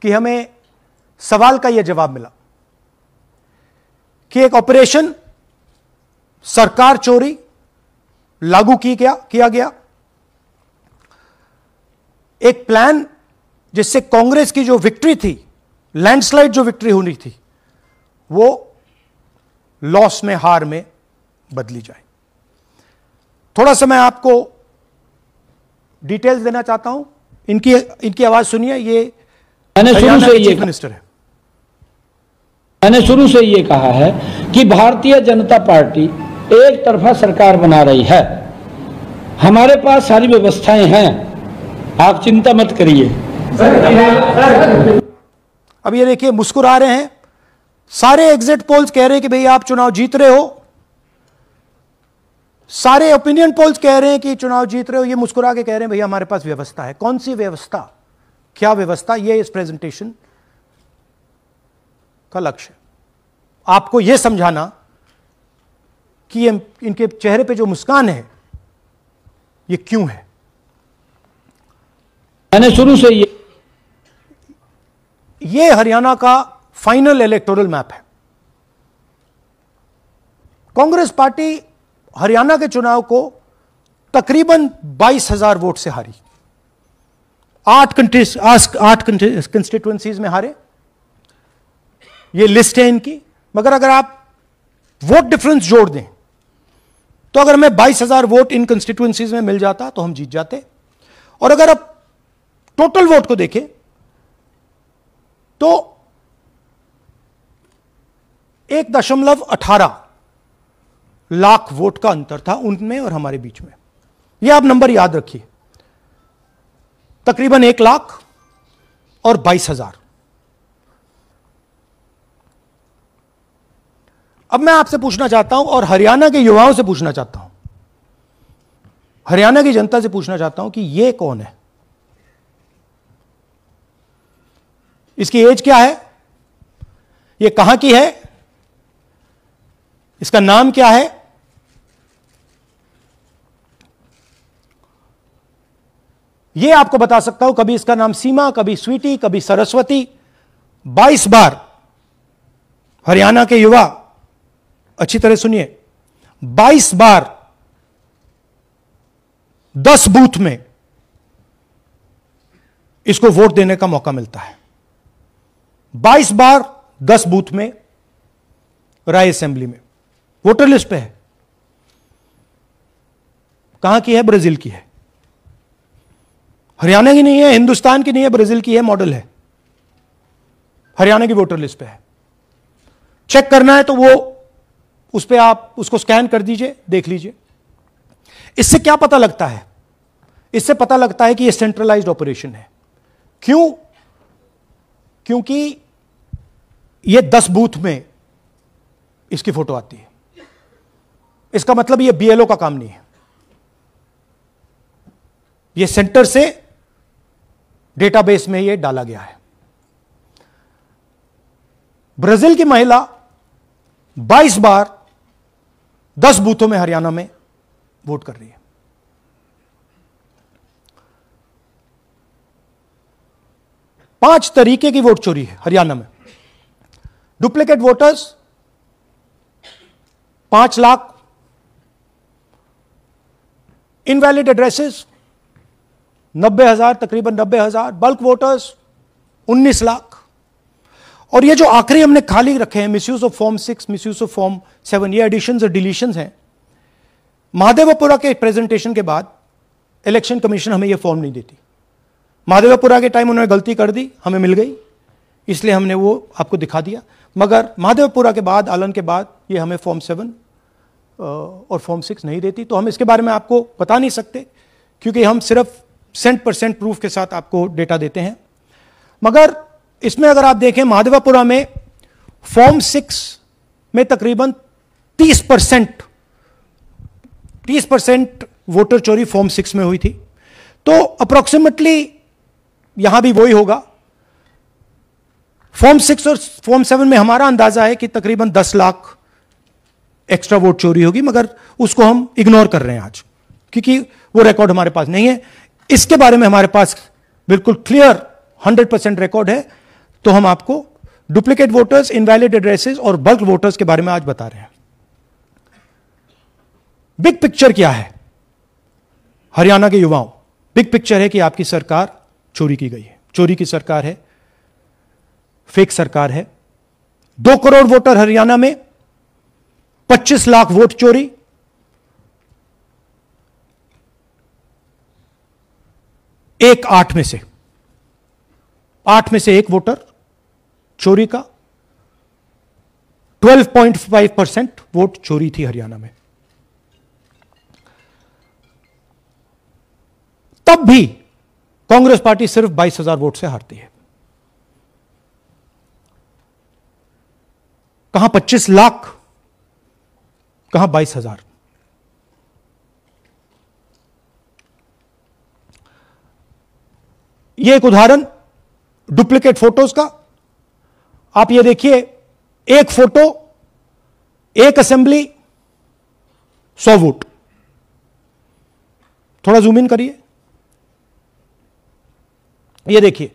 Speaker 2: कि हमें सवाल का यह जवाब मिला कि एक ऑपरेशन सरकार चोरी लागू किया गया, एक प्लान जिससे कांग्रेस की जो विक्ट्री थी, लैंडस्लाइड जो विक्ट्री होनी थी, वो लॉस में, हार में बदली जाए। थोड़ा सा मैं आपको डिटेल्स देना चाहता हूं। इनकी आवाज सुनिए। ये
Speaker 1: मैंने शुरू से
Speaker 2: चीफ मिनिस्टर है।
Speaker 1: मैंने शुरू से ये कहा है कि भारतीय जनता पार्टी एक तरफा सरकार बना रही है। हमारे पास सारी व्यवस्थाएं हैं, आप चिंता मत करिए।
Speaker 2: अब ये देखिए, मुस्कुरा रहे हैं। सारे एग्जिट पोल्स कह रहे हैं कि भाई आप चुनाव जीत रहे हो, सारे ओपिनियन पोल्स कह रहे हैं कि चुनाव जीत रहे हो। ये मुस्कुरा के कह रहे हैं भैया हमारे पास व्यवस्था है। कौन सी व्यवस्था, क्या व्यवस्था, ये इस प्रेजेंटेशन का लक्ष्य है। आपको यह समझाना कि ये इनके चेहरे पे जो मुस्कान है ये क्यों है।
Speaker 1: मैंने शुरू से
Speaker 2: ये हरियाणा का फाइनल इलेक्टोरल मैप है। कांग्रेस पार्टी हरियाणा के चुनाव को तकरीबन 22,000 वोट से हारी। 8 कंस्टिट्यूएंसीज में हारे। ये लिस्ट है इनकी। मगर अगर आप वोट डिफरेंस जोड़ दें तो अगर मैं 22,000 वोट इन कंस्टिट्यूएंसीज में मिल जाता तो हम जीत जाते। और अगर आप टोटल वोट को देखें तो 1.18 लाख वोट का अंतर था उनमें और हमारे बीच में। यह आप नंबर याद रखिए, तकरीबन 1 लाख और 22,000। अब मैं आपसे पूछना चाहता हूं और हरियाणा के युवाओं से पूछना चाहता हूं, हरियाणा की जनता से पूछना चाहता हूं कि यह कौन है, इसकी एज क्या है, यह कहां की है, इसका नाम क्या है। यह आपको बता सकता हूं, कभी इसका नाम सीमा, कभी स्वीटी, कभी सरस्वती। 22 बार हरियाणा के युवा, अच्छी तरह सुनिए, 22 बार 10 बूथ में इसको वोट देने का मौका मिलता है। 22 बार 10 बूथ में राय असेंबली में वोटर लिस्ट पे है। कहां की है? ब्राजील की है। हरियाणा की नहीं है, हिंदुस्तान की नहीं है, ब्राजील की है, मॉडल है, हरियाणा की वोटर लिस्ट पे है। चेक करना है तो वो उस पर आप उसको स्कैन कर दीजिए, देख लीजिए। इससे क्या पता लगता है? इससे पता लगता है कि यह सेंट्रलाइज्ड ऑपरेशन है। क्यों? क्योंकि यह 10 बूथ में इसकी फोटो आती है। इसका मतलब यह बीएलओ का काम नहीं है, यह सेंटर से डेटाबेस में यह डाला गया है। ब्राजील की महिला 22 बार 10 बूथों में हरियाणा में वोट कर रही है। पांच तरीके की वोट चोरी है हरियाणा में। Duplicate voters 5 lakh, invalid addresses 90,000, तकरीबन 90,000, बल्क वोटर्स 19 लाख। और ये जो आखिरी हमने खाली रखे हैं, misuse of form 6, misuse of form 7, ये एडिशंस और डिलीशंस हैं। महादेवपुरा के प्रेजेंटेशन के बाद इलेक्शन कमीशन हमें ये फॉर्म नहीं देती। महादेवपुरा के टाइम उन्होंने गलती कर दी, हमें मिल गई, इसलिए हमने वो आपको दिखा दिया। मगर महादेवपुरा के बाद, आलन के बाद ये हमें फॉर्म 7 और फॉर्म 6 नहीं देती। तो हम इसके बारे में आपको बता नहीं सकते, क्योंकि हम सिर्फ 100% प्रूफ के साथ आपको डेटा देते हैं। मगर इसमें अगर आप देखें, महादेवपुरा में फॉर्म 6 में तकरीबन 30% वोटर चोरी फॉर्म 6 में हुई थी। तो अप्रोक्सीमेटली यहां भी वही होगा। फॉर्म 6 और फॉर्म 7 में हमारा अंदाजा है कि तकरीबन 10 लाख एक्स्ट्रा वोट चोरी होगी, मगर उसको हम इग्नोर कर रहे हैं आज, क्योंकि वो रिकॉर्ड हमारे पास नहीं है। इसके बारे में हमारे पास बिल्कुल क्लियर 100% रिकॉर्ड है। तो हम आपको डुप्लीकेट वोटर्स, इनवैलिड एड्रेसेस और बल्क वोटर्स के बारे में आज बता रहे हैं। बिग पिक्चर क्या है हरियाणा के युवाओं? बिग पिक्चर है कि आपकी सरकार चोरी की गई है, चोरी की सरकार है, फेक सरकार है। 2 करोड़ वोटर हरियाणा में, 25 लाख वोट चोरी, एक 8 में से 1 वोटर चोरी का। 12.5% वोट चोरी थी हरियाणा में। तब भी कांग्रेस पार्टी सिर्फ 22,000 वोट से हारती है। कहां 25 लाख, कहां 22,000। यह एक उदाहरण डुप्लीकेट फोटोज का। आप ये देखिए, एक फोटो, एक असेंबली, 100 वोट। थोड़ा जूम इन करिए, ये देखिए,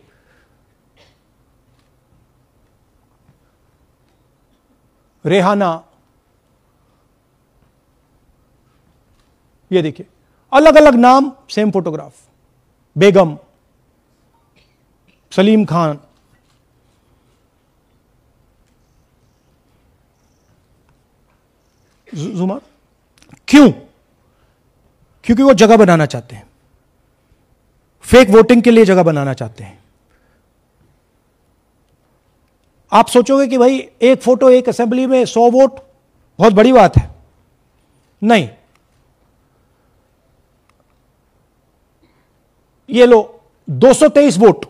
Speaker 2: रेहाना, ये देखिए, अलग अलग नाम, सेम फोटोग्राफ। बेगम, सलीम खान, जुमा। क्यों? क्योंकि वो जगह बनाना चाहते हैं, फेक वोटिंग के लिए जगह बनाना चाहते हैं। आप सोचोगे कि भाई एक फोटो, एक असेंबली में 100 वोट बहुत बड़ी बात है। नहीं, ये लो 223 वोट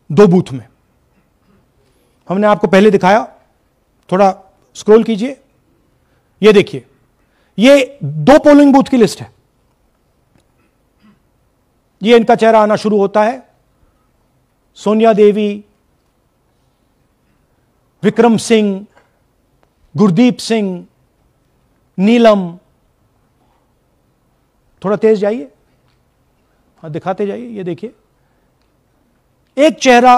Speaker 2: 2 बूथ में। हमने आपको पहले दिखाया, थोड़ा स्क्रॉल कीजिए, ये देखिए, ये 2 पोलिंग बूथ की लिस्ट है। ये इनका चेहरा आना शुरू होता है, सोनिया देवी, विक्रम सिंह, गुरदीप सिंह, नीलम। थोड़ा तेज जाइए, हाँ दिखाते जाइए, ये देखिए, एक चेहरा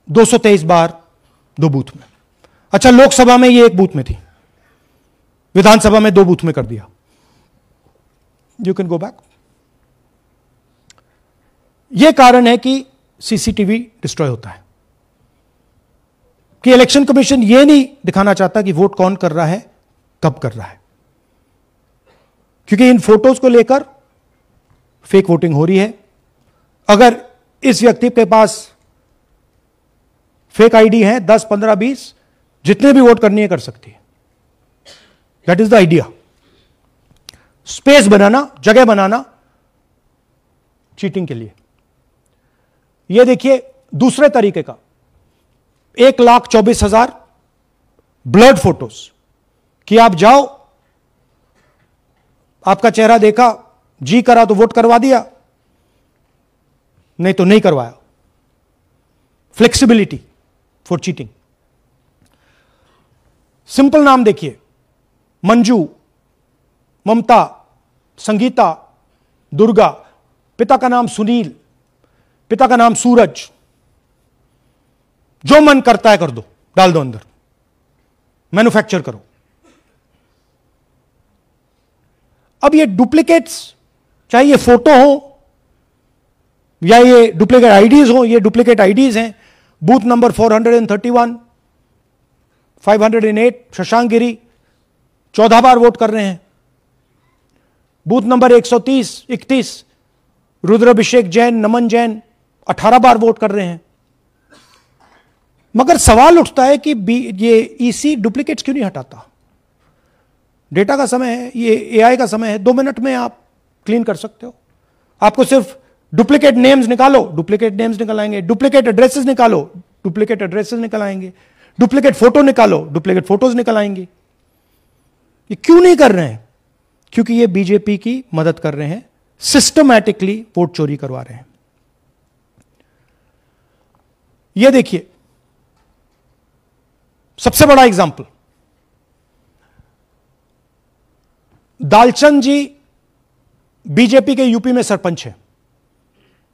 Speaker 2: 223 बार 2 बूथ में। अच्छा, लोकसभा में ये 1 बूथ में थी, विधानसभा में 2 बूथ में कर दिया। You can go back. यह कारण है कि सीसीटीवी डिस्ट्रॉय होता है, कि इलेक्शन कमीशन यह नहीं दिखाना चाहता कि वोट कौन कर रहा है, कब कर रहा है। क्योंकि इन फोटोज को लेकर फेक वोटिंग हो रही है। अगर इस व्यक्ति के पास फेक आईडी है 10, 15, 20 जितने भी वोट करनी है कर सकती है। That is the idea. Space बनाना, जगह बनाना चीटिंग के लिए। यह देखिए दूसरे तरीके का 1,24,000 ब्लर्ड फोटोज कि आप जाओ, आपका चेहरा देखा, जी करा तो वोट करवा दिया, नहीं तो नहीं करवाया। Flexibility for cheating. सिंपल नाम देखिए, मंजू, ममता, संगीता, दुर्गा, पिता का नाम सुनील, पिता का नाम सूरज। जो मन करता है कर दो, डाल दो अंदर, मैन्युफैक्चर करो। अब ये डुप्लीकेट्स, चाहे ये फोटो हो या ये डुप्लीकेट आईडीज हो, ये डुप्लीकेट आईडीज हैं। बूथ नंबर 431, 508 शशांक गिरी 14 बार वोट कर रहे हैं। बूथ नंबर 130, 31 रुद्राभिषेक जैन, नमन जैन 18 बार वोट कर रहे हैं। मगर सवाल उठता है कि ये ईसी डुप्लीकेट्स क्यों नहीं हटाता? डेटा का समय है, ये एआई का समय है, 2 मिनट में आप क्लीन कर सकते हो। आपको सिर्फ डुप्लीकेट नेम्स निकालो, डुप्लीकेट नेम्स निकल आएंगे। डुप्लीकेट एड्रेसेस निकालो, डुप्लीकेट एड्रेसेस निकल आएंगे। डुप्लीकेट फोटो निकालो, डुप्लीकेट फोटोज निकल आएंगे। ये क्यों नहीं कर रहे हैं? क्योंकि ये बीजेपी की मदद कर रहे हैं, सिस्टमैटिकली वोट चोरी करवा रहे हैं। ये देखिए सबसे बड़ा एग्जाम्पल, दालचंद जी बीजेपी के यूपी में सरपंच है,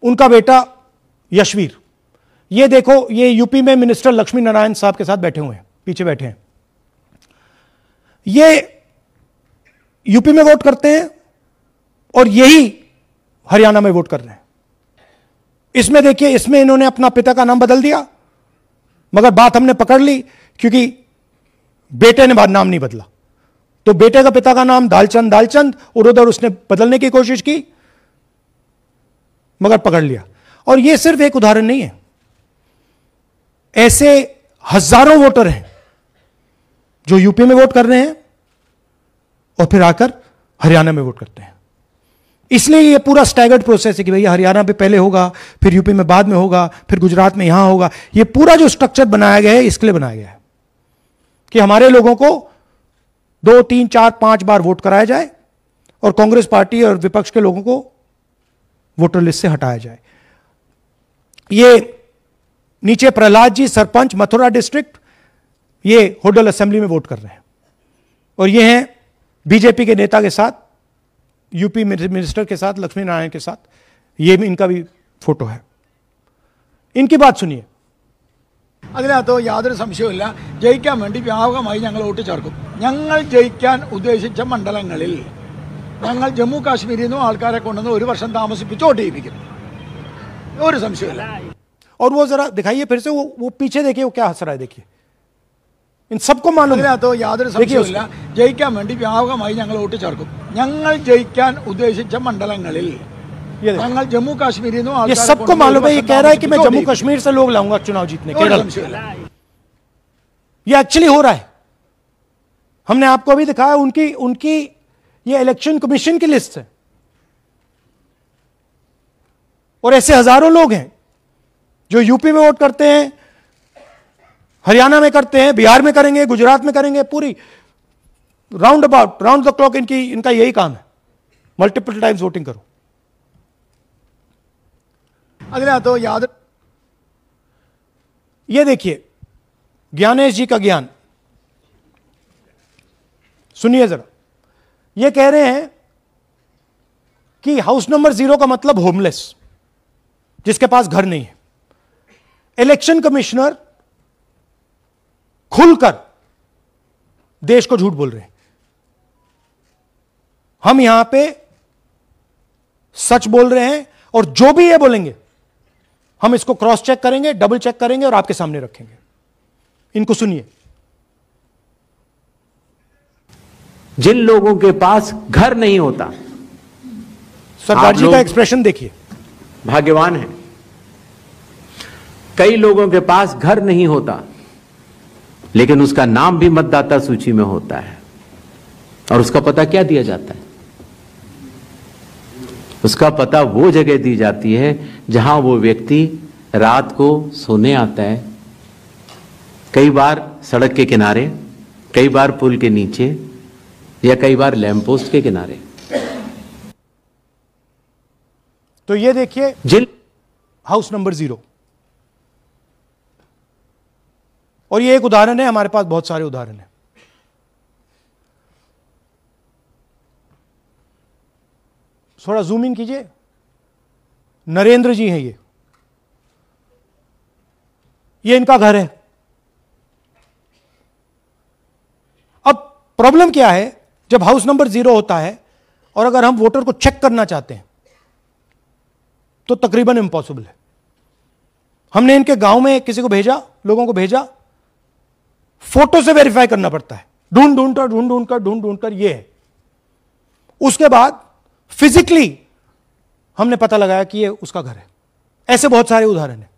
Speaker 2: उनका बेटा यशवीर। ये देखो, ये यूपी में मिनिस्टर लक्ष्मी नारायण साहब के साथ बैठे हुए हैं, पीछे बैठे हैं। ये यूपी में वोट करते हैं और यही हरियाणा में वोट कर रहे हैं। इसमें देखिए, इसमें इन्होंने अपना पिता का नाम बदल दिया, मगर बात हमने पकड़ ली क्योंकि बेटे ने बाद नाम नहीं बदला। तो बेटे का पिता का नाम दालचंद और उधर उसने बदलने की कोशिश की, मगर पकड़ लिया। और यह सिर्फ एक उदाहरण नहीं है, ऐसे हजारों वोटर हैं जो यूपी में वोट कर रहे हैं और फिर आकर हरियाणा में वोट करते हैं। इसलिए यह पूरा स्टैगर्ड प्रोसेस है कि भैया हरियाणा पे पहले होगा, फिर यूपी में बाद में होगा, फिर गुजरात में यहां होगा। यह पूरा जो स्ट्रक्चर बनाया गया है इसके लिए बनाया गया है कि हमारे लोगों को 2, 3, 4, 5 बार वोट कराया जाए और कांग्रेस पार्टी और विपक्ष के लोगों को वोटर लिस्ट से हटाया जाए। ये नीचे प्रहलाद जी सरपंच मथुरा डिस्ट्रिक्ट, ये होडल असेंबली में वोट कर रहे हैं और ये हैं बीजेपी के नेता के साथ, यूपी मिनिस्टर के साथ, लक्ष्मी नारायण के साथ। ये इनका भी फोटो है। इनकी बात सुनिए।
Speaker 5: അതിനകത്ത് യാതൊരു സംശയവുമില്ല, ജയിക്കാൻ വേണ്ടി വ്യാപകമായി ഞങ്ങൾ വോട്ട് ചേർക്കും. ഞങ്ങൾ ജയിക്കാൻ ഉദ്ദേശിച്ച മണ്ഡലങ്ങളിൽ ഞങ്ങൾ ജമ്മു കാശ്മീരിൽ നിന്നും ആൾക്കാരെ കൊണ്ടുവന്ന് 1 വർഷം താമസിപ്പിച്ച് വോട്ട് ചെയ്യിപ്പിക്കും. ഒരു സംശയമില്ല.
Speaker 2: और वो जरा दिखाइए फिर से, वो पीछे देखिए, वो क्या हंस रहा है, देखिए। इन सबको मालूम है।
Speaker 5: അതിനകത്ത് യാതൊരു സംശയവുമില്ല, ജയിക്കാൻ വേണ്ടി വ്യാപകമായി ഞങ്ങൾ വോട്ട് ചേർക്കും. ഞങ്ങൾ ജയിക്കാൻ ഉദ്ദേശിച്ച മണ്ഡലങ്ങളിൽ ഞങ്ങൾ ജമ്മു കാശ്മീരിൽ നിന്നും
Speaker 2: ये सबको मालूम है। ये कह रहा है कि मैं जम्मू कश्मीर से लोग लाऊंगा चुनाव जीतने, केरल। ये एक्चुअली हो रहा है। हमने आपको अभी दिखाया, उनकी ये इलेक्शन कमीशन की लिस्ट है और ऐसे हजारों लोग हैं जो यूपी में वोट करते हैं, हरियाणा में करते हैं, बिहार में करेंगे, गुजरात में करेंगे, पूरी round about, round the clock इनका यही काम है, मल्टीपल टाइम्स वोटिंग करो।
Speaker 5: അതിനകത്ത് യാതൊരു
Speaker 2: ये देखिए ज्ञानेश जी का ज्ञान सुनिए जरा। ये कह रहे हैं कि हाउस नंबर 0 का मतलब होमलेस, जिसके पास घर नहीं है। इलेक्शन कमिश्नर खुलकर देश को झूठ बोल रहे हैं। हम यहां पे सच बोल रहे हैं और जो भी ये बोलेंगे हम इसको क्रॉस चेक करेंगे, डबल चेक करेंगे और आपके सामने रखेंगे। इनको सुनिए।
Speaker 6: जिन लोगों के पास घर नहीं होता,
Speaker 2: सरदार जी का एक्सप्रेशन देखिए,
Speaker 6: भाग्यवान है। कई लोगों के पास घर नहीं होता, लेकिन उसका नाम भी मतदाता सूची में होता है। और उसका पता क्या दिया जाता है? उसका पता वो जगह दी जाती है जहां वो व्यक्ति रात को सोने आता है, कई बार सड़क के किनारे, कई बार पुल के नीचे, या कई बार लैंप पोस्ट के किनारे।
Speaker 2: तो ये देखिए
Speaker 6: जिन
Speaker 2: हाउस नंबर 0, और ये एक उदाहरण है, हमारे पास बहुत सारे उदाहरण हैं। थोड़ा जूम इन कीजिए। नरेंद्र जी हैं ये इनका घर है। अब प्रॉब्लम क्या है, जब हाउस नंबर 0 होता है और अगर हम वोटर को चेक करना चाहते हैं तो तकरीबन इम्पॉसिबल है। हमने इनके गांव में किसी को भेजा, लोगों को भेजा, फोटो से वेरीफाई करना पड़ता है, ढूंढ कर ये है। उसके बाद फिजिकली हमने पता लगाया कि ये उसका घर है। ऐसे बहुत सारे उदाहरण हैं।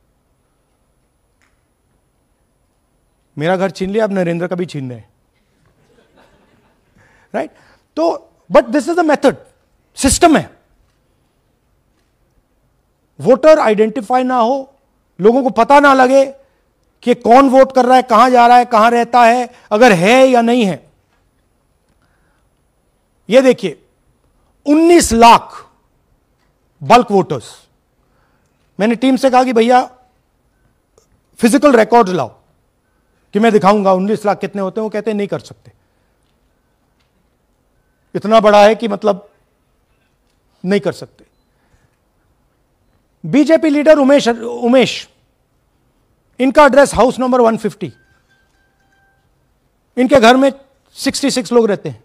Speaker 2: मेरा घर छीन लिया, अब नरेंद्र का भी छीन रहे हैं, राइट? तो but this is the method, system है। वोटर आइडेंटिफाई ना हो, लोगों को पता ना लगे कि कौन वोट कर रहा है, कहां जा रहा है, कहां रहता है, अगर है या नहीं है। यह देखिए 19 लाख बल्क वोटर्स। मैंने टीम से कहा कि भैया फिजिकल रिकॉर्ड्स लाओ कि मैं दिखाऊंगा 19 लाख कितने होते हैं। वो कहते हैं नहीं कर सकते, इतना बड़ा है कि मतलब नहीं कर सकते। बीजेपी लीडर उमेश, इनका एड्रेस हाउस नंबर 150। इनके घर में 66 लोग रहते हैं।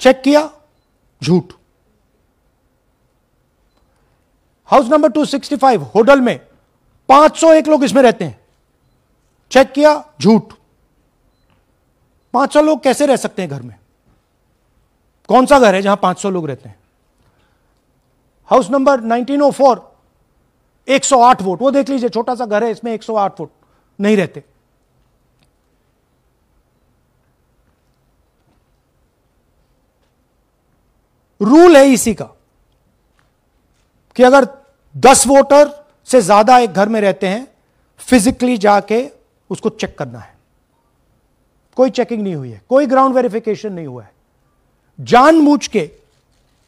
Speaker 2: चेक किया, झूठ। हाउस नंबर 265 होडल में 501 लोग इसमें रहते हैं। चेक किया, झूठ। 500 लोग कैसे रह सकते हैं घर में? कौन सा घर है जहां 500 लोग रहते हैं? हाउस नंबर 1904 108 वोट, वो देख लीजिए, छोटा सा घर है, इसमें 108 वोट नहीं रहते। रूल है इसी का कि अगर 10 वोटर से ज्यादा एक घर में रहते हैं, फिजिकली जाके उसको चेक करना है। कोई चेकिंग नहीं हुई है, कोई ग्राउंड वेरिफिकेशन नहीं हुआ है। जानबूझ के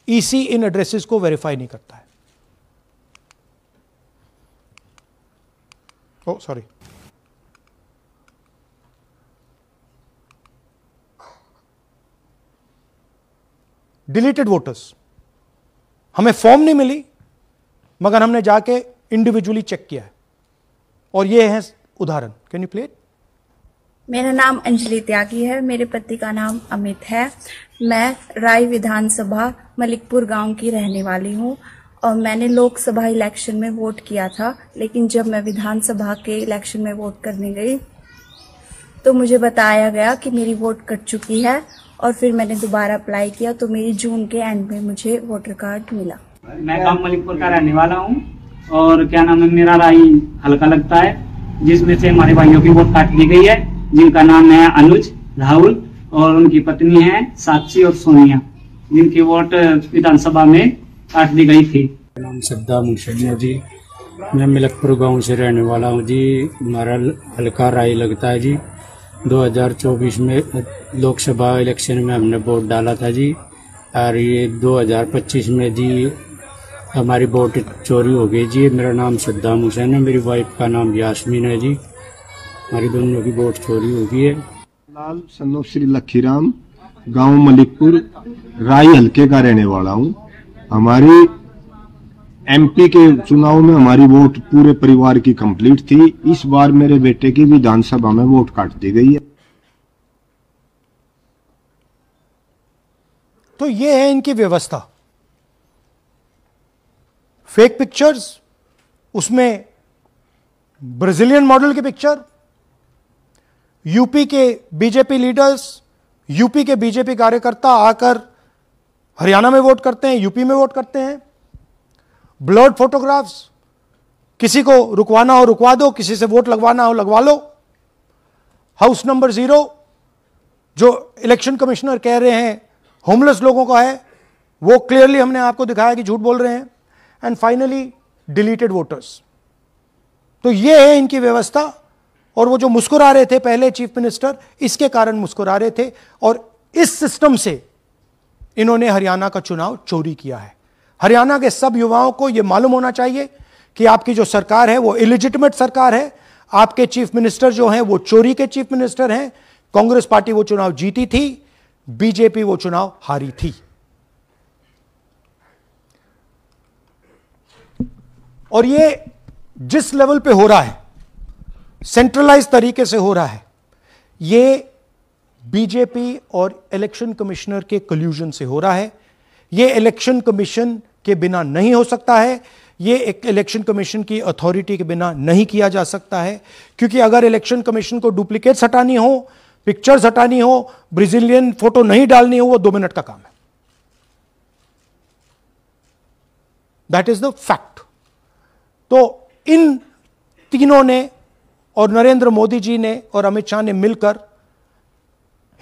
Speaker 2: ईसी इन एड्रेसेस को वेरीफाई नहीं करता है। ओ सॉरी, डिलीटेड वोटर्स, हमें फॉर्म नहीं मिली मगर हमने जाके इंडिविजुअली चेक किया है। और ये है उदाहरण। Can you play it?
Speaker 7: मेरा नाम अंजलि त्यागी है, मेरे पति का नाम अमित है। मैं राय विधानसभा मलिकपुर गांव की रहने वाली हूं और मैंने लोकसभा इलेक्शन में वोट किया था, लेकिन जब मैं विधानसभा के इलेक्शन में वोट करने गई तो मुझे बताया गया कि मेरी वोट कट चुकी है और फिर मैंने दोबारा अप्लाई किया तो मेरी जून के एंड में मुझे वोटर कार्ड मिला।
Speaker 8: मैं गांव मलिकपुर का रहने वाला हूं और क्या नाम है, मेरा राय हल्का लगता है, जिसमें से हमारे भाइयों की वोट काट दी गई है, जिनका नाम है अनुज, राहुल और उनकी पत्नी है साक्षी और सोनिया, जिनकी वोट विधानसभा में काट दी गई थी।
Speaker 9: नाम सद्दाम हुसैन जी, मैं मलिकपुर गांव से रहने वाला हूं जी। हमारा हल्का राय लगता है जी। 2024 में लोकसभा इलेक्शन में हमने वोट डाला था जी, और ये 2025 में जी हमारी वोट चोरी हो गई जी। मेरा नाम सद्दाम हुसैन है, मेरी वाइफ का नाम यास्मीन है जी। हमारी दोनों की वोट चोरी हो गई है।
Speaker 10: लाल सन्नो श्री लखीराम, गांव मलिकपुर, राय हल्के का रहने वाला हूं। हमारी एमपी के चुनाव में हमारी वोट पूरे परिवार की कंप्लीट थी। इस बार मेरे बेटे की विधानसभा में वोट काट दी गई है।
Speaker 2: तो ये है इनकी व्यवस्था। फेक पिक्चर्स, उसमें ब्राजीलियन मॉडल की पिक्चर, यूपी के बीजेपी लीडर्स, यूपी के बीजेपी कार्यकर्ता आकर हरियाणा में वोट करते हैं, यूपी में वोट करते हैं। ब्लर्ड फोटोग्राफ्स, किसी को रुकवाना हो रुकवा दो, किसी से वोट लगवाना हो लगवा लो। हाउस नंबर 0 जो इलेक्शन कमिश्नर कह रहे हैं होमलेस लोगों का है, वो क्लियरली हमने आपको दिखाया कि झूठ बोल रहे हैं। And finally deleted voters. तो ये है इनकी व्यवस्था। और वो जो मुस्कुरा रहे थे पहले चीफ मिनिस्टर, इसके कारण मुस्कुरा रहे थे। और इस सिस्टम से इन्होंने हरियाणा का चुनाव चोरी किया है। हरियाणा के सब युवाओं को यह मालूम होना चाहिए कि आपकी जो सरकार है वो इलिजिटिमेट सरकार है। आपके चीफ मिनिस्टर जो हैं वो चोरी के चीफ मिनिस्टर हैं। कांग्रेस पार्टी वो चुनाव जीती थी, बीजेपी वो चुनाव हारी थी। और ये जिस लेवल पे हो रहा है, सेंट्रलाइज तरीके से हो रहा है, ये बीजेपी और इलेक्शन कमिश्नर के कल्यूजन से हो रहा है। ये इलेक्शन कमीशन के बिना नहीं हो सकता है। ये एक इलेक्शन कमीशन की अथॉरिटी के बिना नहीं किया जा सकता है। क्योंकि अगर इलेक्शन कमीशन को डुप्लीकेट्स हटानी हो, पिक्चर्स हटानी हो, ब्राजीलियन फोटो नहीं डालनी हो, वो 2 मिनट का काम है। That is the fact. तो इन तीनों ने और नरेंद्र मोदी जी ने और अमित शाह ने मिलकर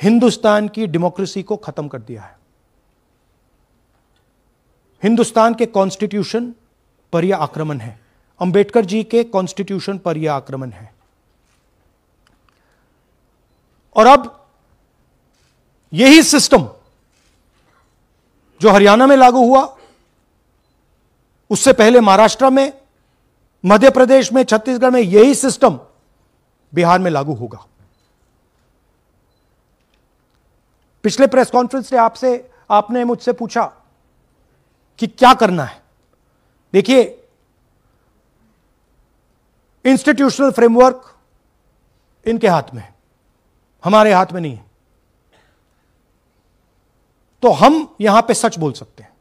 Speaker 2: हिंदुस्तान की डेमोक्रेसी को खत्म कर दिया है। हिंदुस्तान के कॉन्स्टिट्यूशन पर यह आक्रमण है। अंबेडकर जी के कॉन्स्टिट्यूशन पर यह आक्रमण है। और अब यही सिस्टम जो हरियाणा में लागू हुआ, उससे पहले महाराष्ट्र में, मध्य प्रदेश में, छत्तीसगढ़ में, यही सिस्टम बिहार में लागू होगा। पिछले प्रेस कॉन्फ्रेंस में आपने मुझसे पूछा कि क्या करना है। देखिए, इंस्टीट्यूशनल फ्रेमवर्क इनके हाथ में है, हमारे हाथ में नहीं है। तो हम यहां पे सच बोल सकते हैं।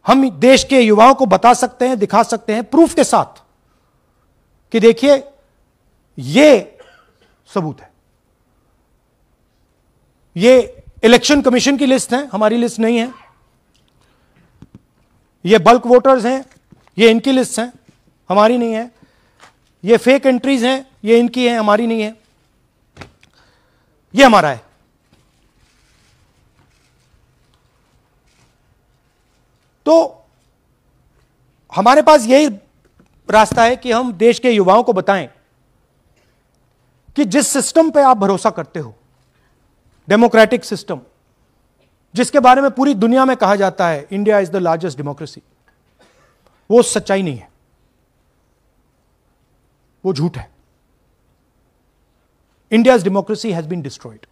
Speaker 2: हम देश के युवाओं को बता सकते हैं, दिखा सकते हैं प्रूफ के साथ कि देखिए ये सबूत है। ये इलेक्शन कमीशन की लिस्ट है, हमारी लिस्ट नहीं है। ये बल्क वोटर्स हैं, ये इनकी लिस्ट है, हमारी नहीं है। ये फेक एंट्रीज हैं, ये इनकी है, हमारी नहीं है। ये हमारा है। तो हमारे पास यही रास्ता है कि हम देश के युवाओं को बताएं कि जिस सिस्टम पे आप भरोसा करते हो, डेमोक्रेटिक सिस्टम, जिसके बारे में पूरी दुनिया में कहा जाता है India is the largest democracy, वो सच्चाई नहीं है, वो झूठ है। India's democracy has been destroyed.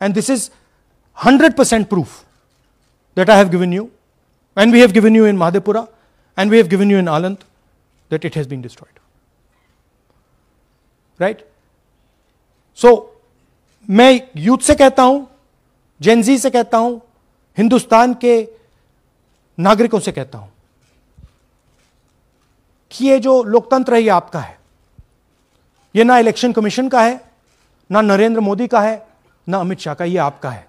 Speaker 2: And this is 100% proof that I have given you, and we have given you in Madhepura, and we have given you in Aland, that it has been destroyed. Right? So, मैं youth से कहता हूं, Gen Z से कहता हूं, हिंदुस्तान के नागरिकों से कहता हूं कि ये जो लोकतंत्र है ये आपका है। ये ना इलेक्शन कमीशन का है, ना नरेंद्र मोदी का है, ना अमित शाह का, ये आपका है।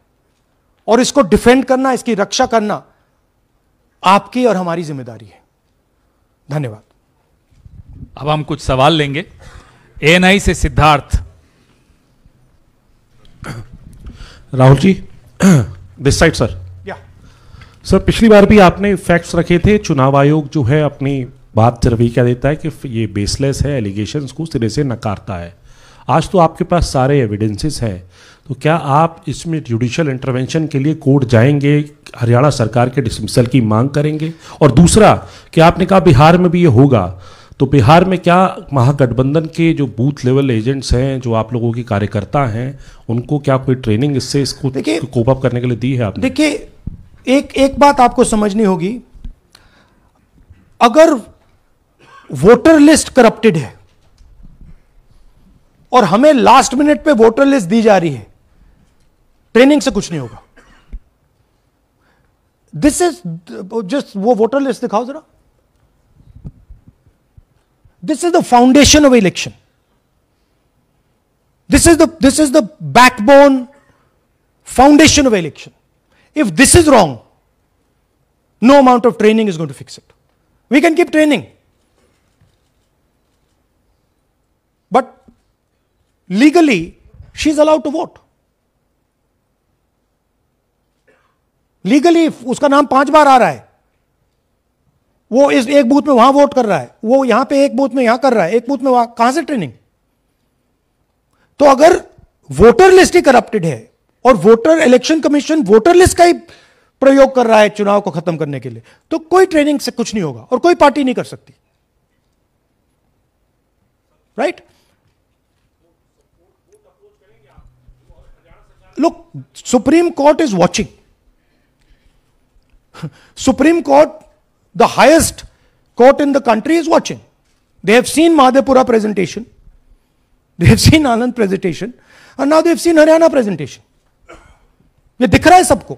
Speaker 2: और इसको डिफेंड करना, इसकी रक्षा करना आपकी और हमारी जिम्मेदारी है। धन्यवाद।
Speaker 14: अब हम कुछ सवाल लेंगे। एएनआई से Siddharth.
Speaker 15: Rahul ji, this side sir. Sir, पिछली बार भी आपने फैक्ट्स रखे थे। चुनाव आयोग जो है अपनी बात रवैया क्या देता है कि ये बेसलेस है, एलिगेशंस को सिरे से नकारता है। आज तो आपके पास सारे एविडेंसेस हैं, तो क्या आप इसमें जुडिशियल इंटरवेंशन के लिए कोर्ट जाएंगे, हरियाणा सरकार के डिसमिसल की मांग करेंगे? और दूसरा कि आपने कहा बिहार में भी ये होगा, तो बिहार में क्या महागठबंधन के जो बूथ लेवल एजेंट्स हैं, जो आप लोगों के कार्यकर्ता हैं, उनको क्या कोई ट्रेनिंग इसको कोप अप करने के लिए दी है आपने?
Speaker 2: देखिए, एक बात आपको समझनी होगी। अगर वोटर लिस्ट करप्टेड है और हमें लास्ट मिनट पे वोटर लिस्ट दी जा रही है, ट्रेनिंग से कुछ नहीं होगा। दिस इज जस्ट, वो वोटर लिस्ट दिखाओ जरा। This is the foundation of election. This is the backbone foundation of election. If this is wrong, no amount of training is going to fix it. We can keep training. But legally, she's allowed to vote. Legally, if उसका नाम 5 बार आ रहा है, वो इस एक booth में वहां vote कर रहा है, वो यहां पे एक बूथ में यहां कर रहा है, एक बूथ में वहां, कहां से ट्रेनिंग? तो अगर वोटर लिस्ट ही करप्टेड है और voter election commission voter list का ही प्रयोग कर रहा है चुनाव को खत्म करने के लिए, तो कोई ट्रेनिंग से कुछ नहीं होगा और कोई पार्टी नहीं कर सकती. Right? Look, Supreme Court is watching. Supreme Court, the highest court in the country, is watching. They have seen Madhepura presentation. They have seen Anand presentation. And now they have seen Haryana presentation. ये दिख रहा है सबको.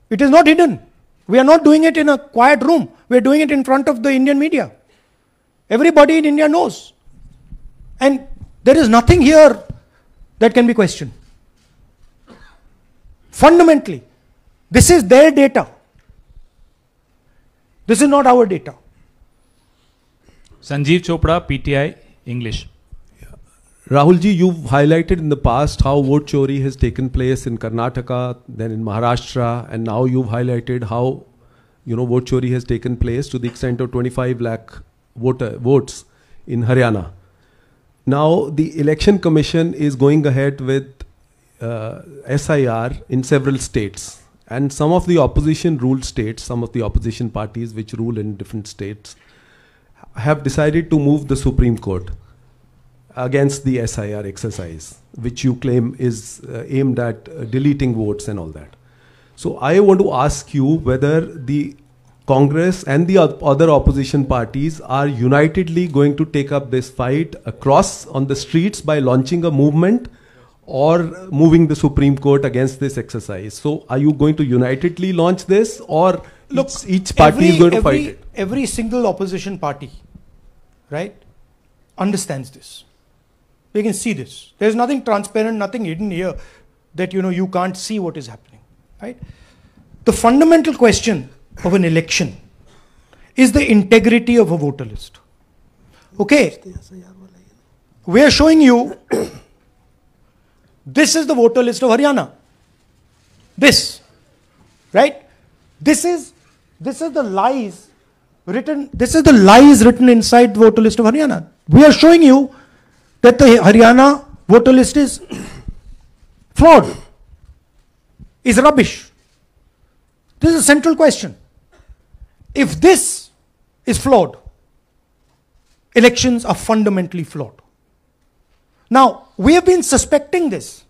Speaker 2: It is not hidden. We are not doing it in a quiet room. We are doing it in front of the Indian media. Everybody in India knows. And there is nothing here that can be questioned. Fundamentally, this is their data. This is not our data.
Speaker 14: Sanjeev Chopra, PTI, English.
Speaker 16: Rahul ji, you've highlighted in the past how vote chori has taken place in Karnataka, then in Maharashtra, and now you've highlighted how, vote chori has taken place to the extent of 25 lakh votes in Haryana. Now the Election Commission is going ahead with SIR in several states, and some of the opposition ruled states, some of the opposition parties which rule in different states, have decided to move the Supreme Court against the SIR exercise, which you claim is aimed at deleting votes and all that. So I want to ask you whether the Congress and the other opposition parties are unitedly going to take up this fight across on the streets by launching a movement or moving the Supreme Court against this exercise. So are you going to unitedly launch this, or look, each party is going to fight it?
Speaker 2: Every single opposition party, right, understands this. We can see this. There's nothing transparent, nothing hidden here that you can't see what is happening, right? The fundamental question of an election is the integrity of a voter list. Okay, we are showing you this is the voter list of Haryana. This, right? This is the lies written. This is the lies written inside the voter list of Haryana. We are showing you that the Haryana voter list is flawed, is rubbish. This is a central question. If this is flawed, elections are fundamentally flawed. Now, we have been suspecting this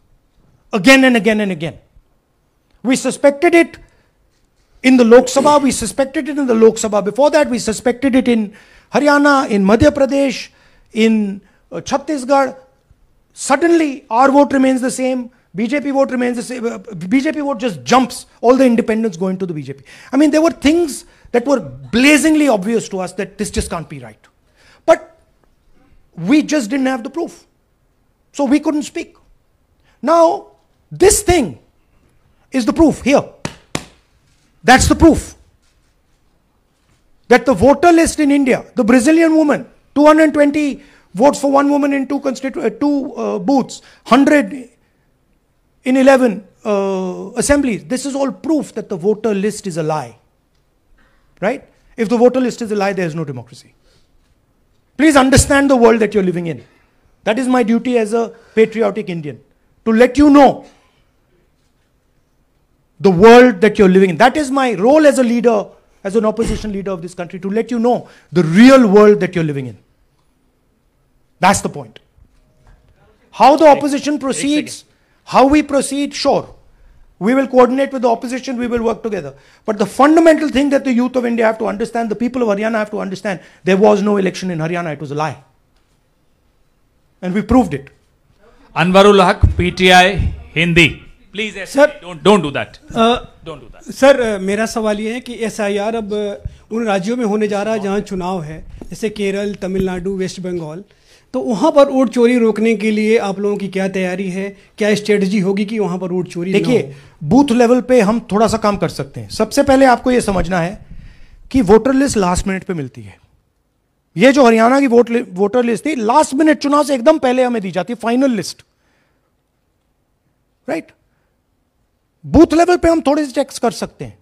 Speaker 2: again and again and again. We suspected it in the Lok Sabha, we suspected it in the Lok Sabha before that, we suspected it in Haryana, in Madhya Pradesh, in Chhattisgarh. Suddenly, our vote remains the same, BJP vote remains the same, BJP vote just jumps, all the independents go into the BJP. I mean, there were things that were blazingly obvious to us that this just can't be right. But we just didn't have the proof. So we couldn't speak. Now, this thing is the proof here. That's the proof. That the voter list in India, the Brazilian woman, 220 votes for one woman in two booths, 100 in 11 assemblies. This is all proof that the voter list is a lie. Right? If the voter list is a lie, there is no democracy. Please understand the world that you're living in. That is my duty as a patriotic Indian, to let you know the world that you're living in. That is my role as a leader, as an opposition leader of this country, to let you know the real world that you're living in. That's the point. How the opposition proceeds, how we proceed, sure. We will coordinate with the opposition, we will work together. But the fundamental thing that the youth of India have to understand, the people of Haryana have to understand, there was no election in Haryana, it was a lie. And we proved it.
Speaker 14: Anwarul Haq, PTI, Hindi. Please, sir, don't do that. Don't do that.
Speaker 17: Sir मेरा सवाल ये है कि SIR अब उन राज्यों में होने जा रहा है जहाँ चुनाव है, जैसे केरल, तमिलनाडु, वेस्ट बंगाल, तो वहाँ पर वोट चोरी रोकने के लिए आप लोगों की क्या तैयारी है, क्या स्ट्रेटजी होगी कि वहाँ पर वोट चोरी ना हो?
Speaker 2: देखिए, बूथ लेवल पे हम थोड़ा सा काम कर सकते हैं। सबसे पहले आपको यह समझना है कि वोटर लिस्ट लास्ट मिनट पे मिलती है। ये जो हरियाणा की वोटर लिस्ट थी, लास्ट मिनट चुनाव से एकदम पहले हमें दी जाती है final list, right. Booth level पे हम थोड़े से चेक्स कर सकते हैं,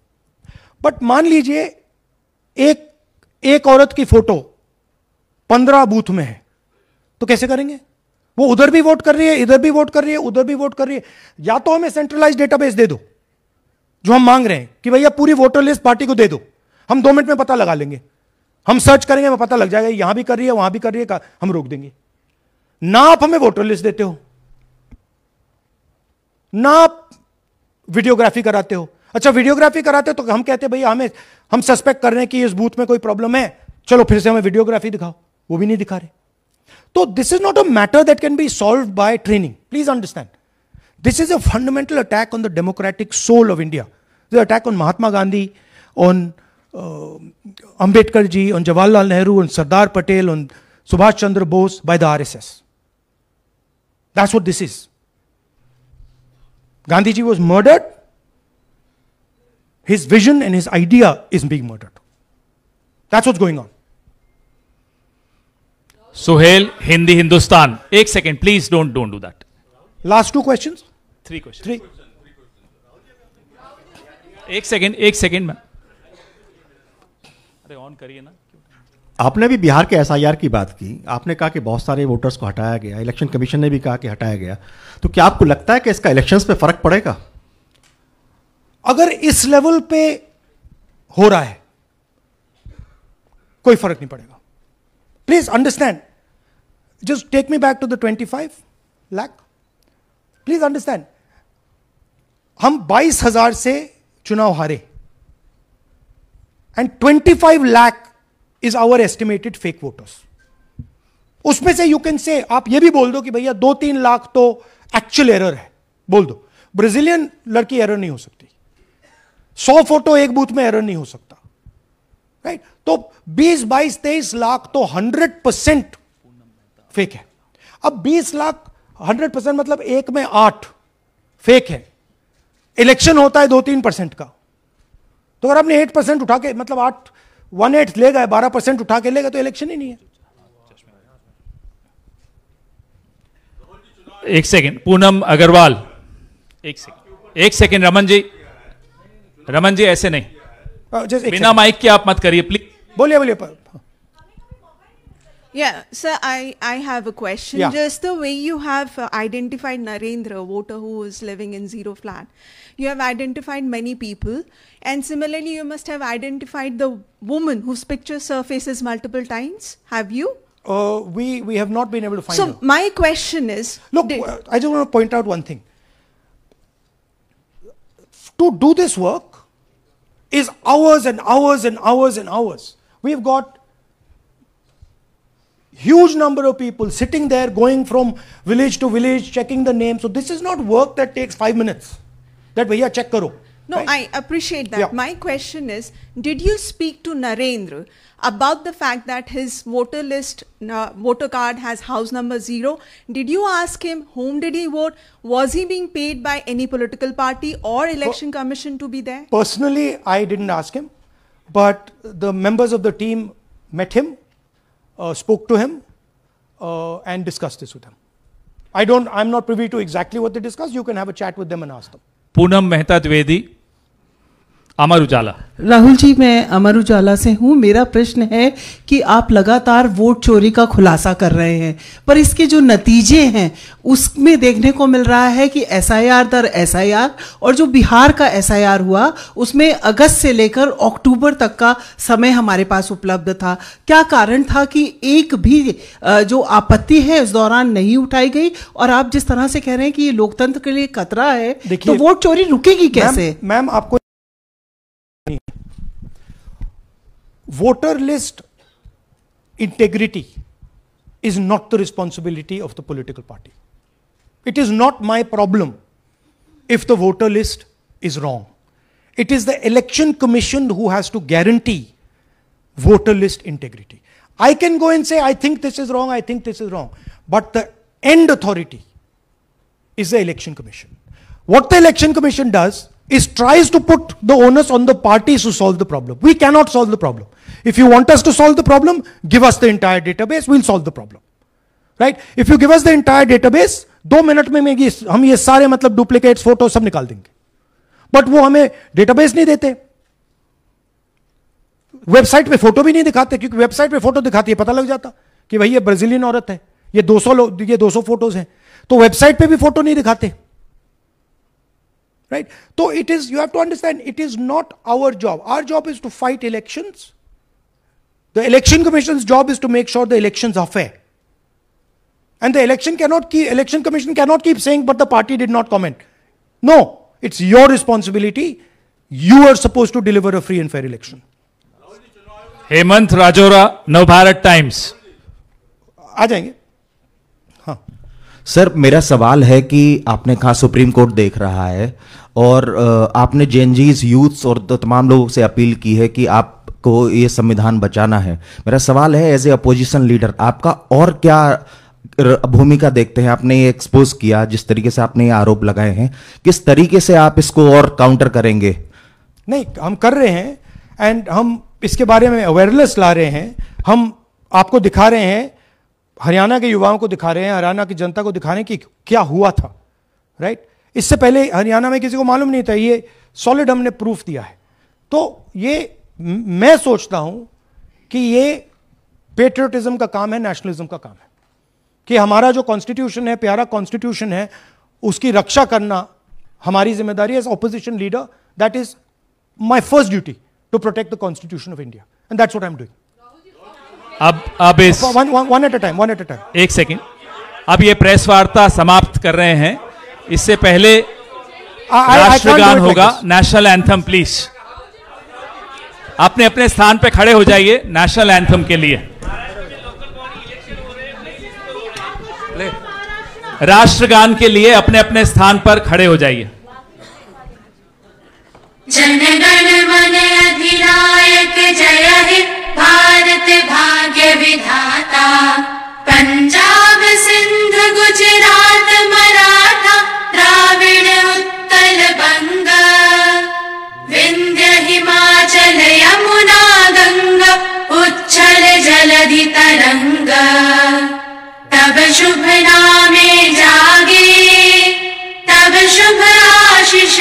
Speaker 2: बट मान लीजिए एक औरत की फोटो 15 बूथ में है, तो कैसे करेंगे? वो उधर भी वोट कर रही है, इधर भी वोट कर रही है, उधर भी वोट कर रही है। या तो हमें सेंट्रलाइज डेटाबेस दे दो, जो हम मांग रहे हैं कि भैया पूरी वोटर लिस्ट पार्टी को दे दो, हम 2 मिनट में पता लगा लेंगे, हम सर्च करेंगे, हमें पता लग जाएगा यहां भी कर रही है, वहां भी कर रही है, हम रोक देंगे। ना आप हमें वोटर लिस्ट देते हो, ना आप वीडियोग्राफी कराते हो। अच्छा, वीडियोग्राफी कराते हो तो हम कहते हैं भैया हम सस्पेक्ट कर रहे हैं कि इस बूथ में कोई प्रॉब्लम है, चलो फिर से हमें वीडियोग्राफी दिखाओ, वो भी नहीं दिखा रहे। तो this is not a matter that can be solved by training, please understand. This is a fundamental attack on the democratic soul of India, the attack on Mahatma Gandhi, on Ambedkar ji, on Jawaharlal Nehru, on Sardar Patel, on Subhash Chandra Bose by the RSS. That's what this is. Gandhi ji was murdered. His vision and his idea is being murdered. That's what's going on.
Speaker 14: Suhail, Hindi Hindustan. एक second, please don't do that.
Speaker 2: Last 2 questions.
Speaker 14: 3 questions.
Speaker 2: 3.
Speaker 14: एक second में अरे on करिए ना।
Speaker 18: आपने भी बिहार के SIR की बात की, आपने कहा कि बहुत सारे वोटर्स को हटाया गया, इलेक्शन कमीशन ने भी कहा कि हटाया गया, तो क्या आपको लगता है कि इसका इलेक्शंस पे फर्क पड़ेगा?
Speaker 2: अगर इस लेवल पे हो रहा है, कोई फर्क नहीं पड़ेगा। Please understand, just take me back to the 25 lakh. Please understand, हम 22,000 से चुनाव हारे, and 25 lakh is our estimated fake voters. उसमें से you can say, आप ये भी बोल दो कि भैया 2-3 लाख तो एक्चुअल एरर है, बोल दो। ब्राजीलियन लड़की एरर नहीं हो सकती, 100 फोटो एक बूथ में एरर नहीं हो सकता, राइट? तो 20-22-23 लाख तो 100% फेक है। अब 20 लाख 100% मतलब 1 में 8 फेक है। इलेक्शन होता है 2-3% का, तो अगर आपने 8% उठा के, मतलब 1/8 ले गए, 12% उठा के ले गए, तो इलेक्शन ही नहीं है।
Speaker 14: एक सेकंड, पूनम अग्रवाल, एक सेकंड रमन जी ऐसे नहीं, बिना माइक के आप मत करिए प्लीज।
Speaker 2: बोलिए।
Speaker 19: Yeah, sir, I have a question.
Speaker 2: Yeah.
Speaker 19: Just the way you have identified Narendra, a voter who is living in zero flat, you have identified many people, and similarly you must have identified the woman whose picture surfaces multiple times. Have you?
Speaker 2: We have not been able to find her.
Speaker 19: So my question is,
Speaker 2: look, I just want to point out one thing. To do this work is hours and hours and hours and hours. We've got huge number of people sitting there, going from village to village, checking the names. So this is not work that takes 5 minutes. That bhaiya check karo.
Speaker 19: no,
Speaker 2: right?
Speaker 19: I appreciate that.
Speaker 2: Yeah.
Speaker 19: My question is, did you speak to Narendra about the fact that his voter list, voter card has house number 0? Did you ask him whom did he vote? Was he being paid by any political party or election commission to be there?
Speaker 2: Personally, I didn't ask him, but the members of the team met him, spoke to him, and discussed this with him. I'm not privy to exactly what they discussed. You can have a chat with them and ask them.
Speaker 14: Poonam Mehta Dwivedi, Amar Ujala.
Speaker 20: Rahul ji, मैं अमर उजाला से हूँ। मेरा प्रश्न है कि आप लगातार vote चोरी का खुलासा कर रहे हैं, पर इसके जो नतीजे हैं उसमें देखने को मिल रहा है कि एसआईआर दर एसआईआर, और जो बिहार का एसआईआर हुआ उसमें अगस्त से लेकर अक्टूबर तक का समय हमारे पास उपलब्ध था। क्या कारण था कि एक भी जो आपत्ति है इस दौरान नहीं उठाई गई? और आप जिस तरह से कह रहे हैं कि ये लोकतंत्र के लिए खतरा है, तो वोट चोरी रुकेगी कैसे?
Speaker 2: मैम, आपको voter list integrity is not the responsibility of the political party. It is not my problem if the voter list is wrong. It is the election commission who has to guarantee voter list integrity. I can go and say, I think this is wrong, I think this is wrong. But the end authority is the Election Commission. What the Election Commission does is tries to put the onus on the parties to solve the problem. We cannot solve the problem. If you want us to solve the problem, give us the entire database, we'll solve the problem. Right? If you give us the entire database, 2 minute में हम ये सारे मतलब duplicates photo सब निकाल देंगे. But वो हमें डेटाबेस नहीं देते, वेबसाइट पे फोटो भी नहीं दिखाते, क्योंकि वेबसाइट पे फोटो दिखाती है पता लग जाता कि भाई ये ब्राजीलियन औरत है, ये 200 फोटोज हैं, तो वेबसाइट पे भी फोटो नहीं दिखाते. Right? So it is, you have to understand, it is not our job. Our job is to fight elections. The Election Commission's job is to make sure the elections are fair. And the Election Commission cannot keep saying, but the party did not comment. No, it's your responsibility. You are supposed to deliver a free and fair election.
Speaker 14: Hemant Rajoura, Navbharat Times.
Speaker 2: आ जाएंगे. हाँ
Speaker 21: sir, मेरा सवाल है कि आपने कहा supreme court देख रहा है और आपने जेएनजीज यूथ्स और तमाम लोगों से अपील की है कि आपको ये संविधान बचाना है. मेरा सवाल है, एज ए अपोजिशन लीडर आपका और क्या भूमिका देखते हैं? आपने ये एक्सपोज किया, जिस तरीके से आपने ये आरोप लगाए हैं, किस तरीके से आप इसको और काउंटर करेंगे?
Speaker 2: नहीं, हम कर रहे हैं एंड हम इसके बारे में अवेयरनेस ला रहे हैं. हम आपको दिखा रहे हैं, हरियाणा के युवाओं को दिखा रहे हैं, हरियाणा की जनता को दिखा रहे हैं कि क्या हुआ था. राइट? इससे पहले हरियाणा में किसी को मालूम नहीं था, ये सॉलिड हमने प्रूफ दिया है. तो ये मैं सोचता हूं कि ये पेट्रियटिज्म का काम है, नेशनलिज्म का काम है, कि हमारा जो कॉन्स्टिट्यूशन है, प्यारा कॉन्स्टिट्यूशन है, उसकी रक्षा करना हमारी जिम्मेदारी as opposition leader. That is my first duty, to protect the constitution of India, and that's what I am doing.
Speaker 14: अब इस
Speaker 2: वन एट अ टाइम.
Speaker 14: एक सेकंड. अब ये प्रेस वार्ता समाप्त कर रहे हैं. इससे पहले राष्ट्रगान होगा, नेशनल एंथम. प्लीज अपने अपने स्थान पे खड़े हो जाइए नेशनल एंथम के लिए. राष्ट्रगान के लिए अपने अपने स्थान पर खड़े हो जाइए.
Speaker 22: जनगण मन अधिनायक जय हे भारत भाग्य विधाता. पंजाब सिंध गुजरात मराठा द्राविड़ उत्कल बंग. विंध्य हिमाचल यमुना गंगा उच्छल जलधि तरंग. तब शुभ नामे जागे, तब शुभ आशीष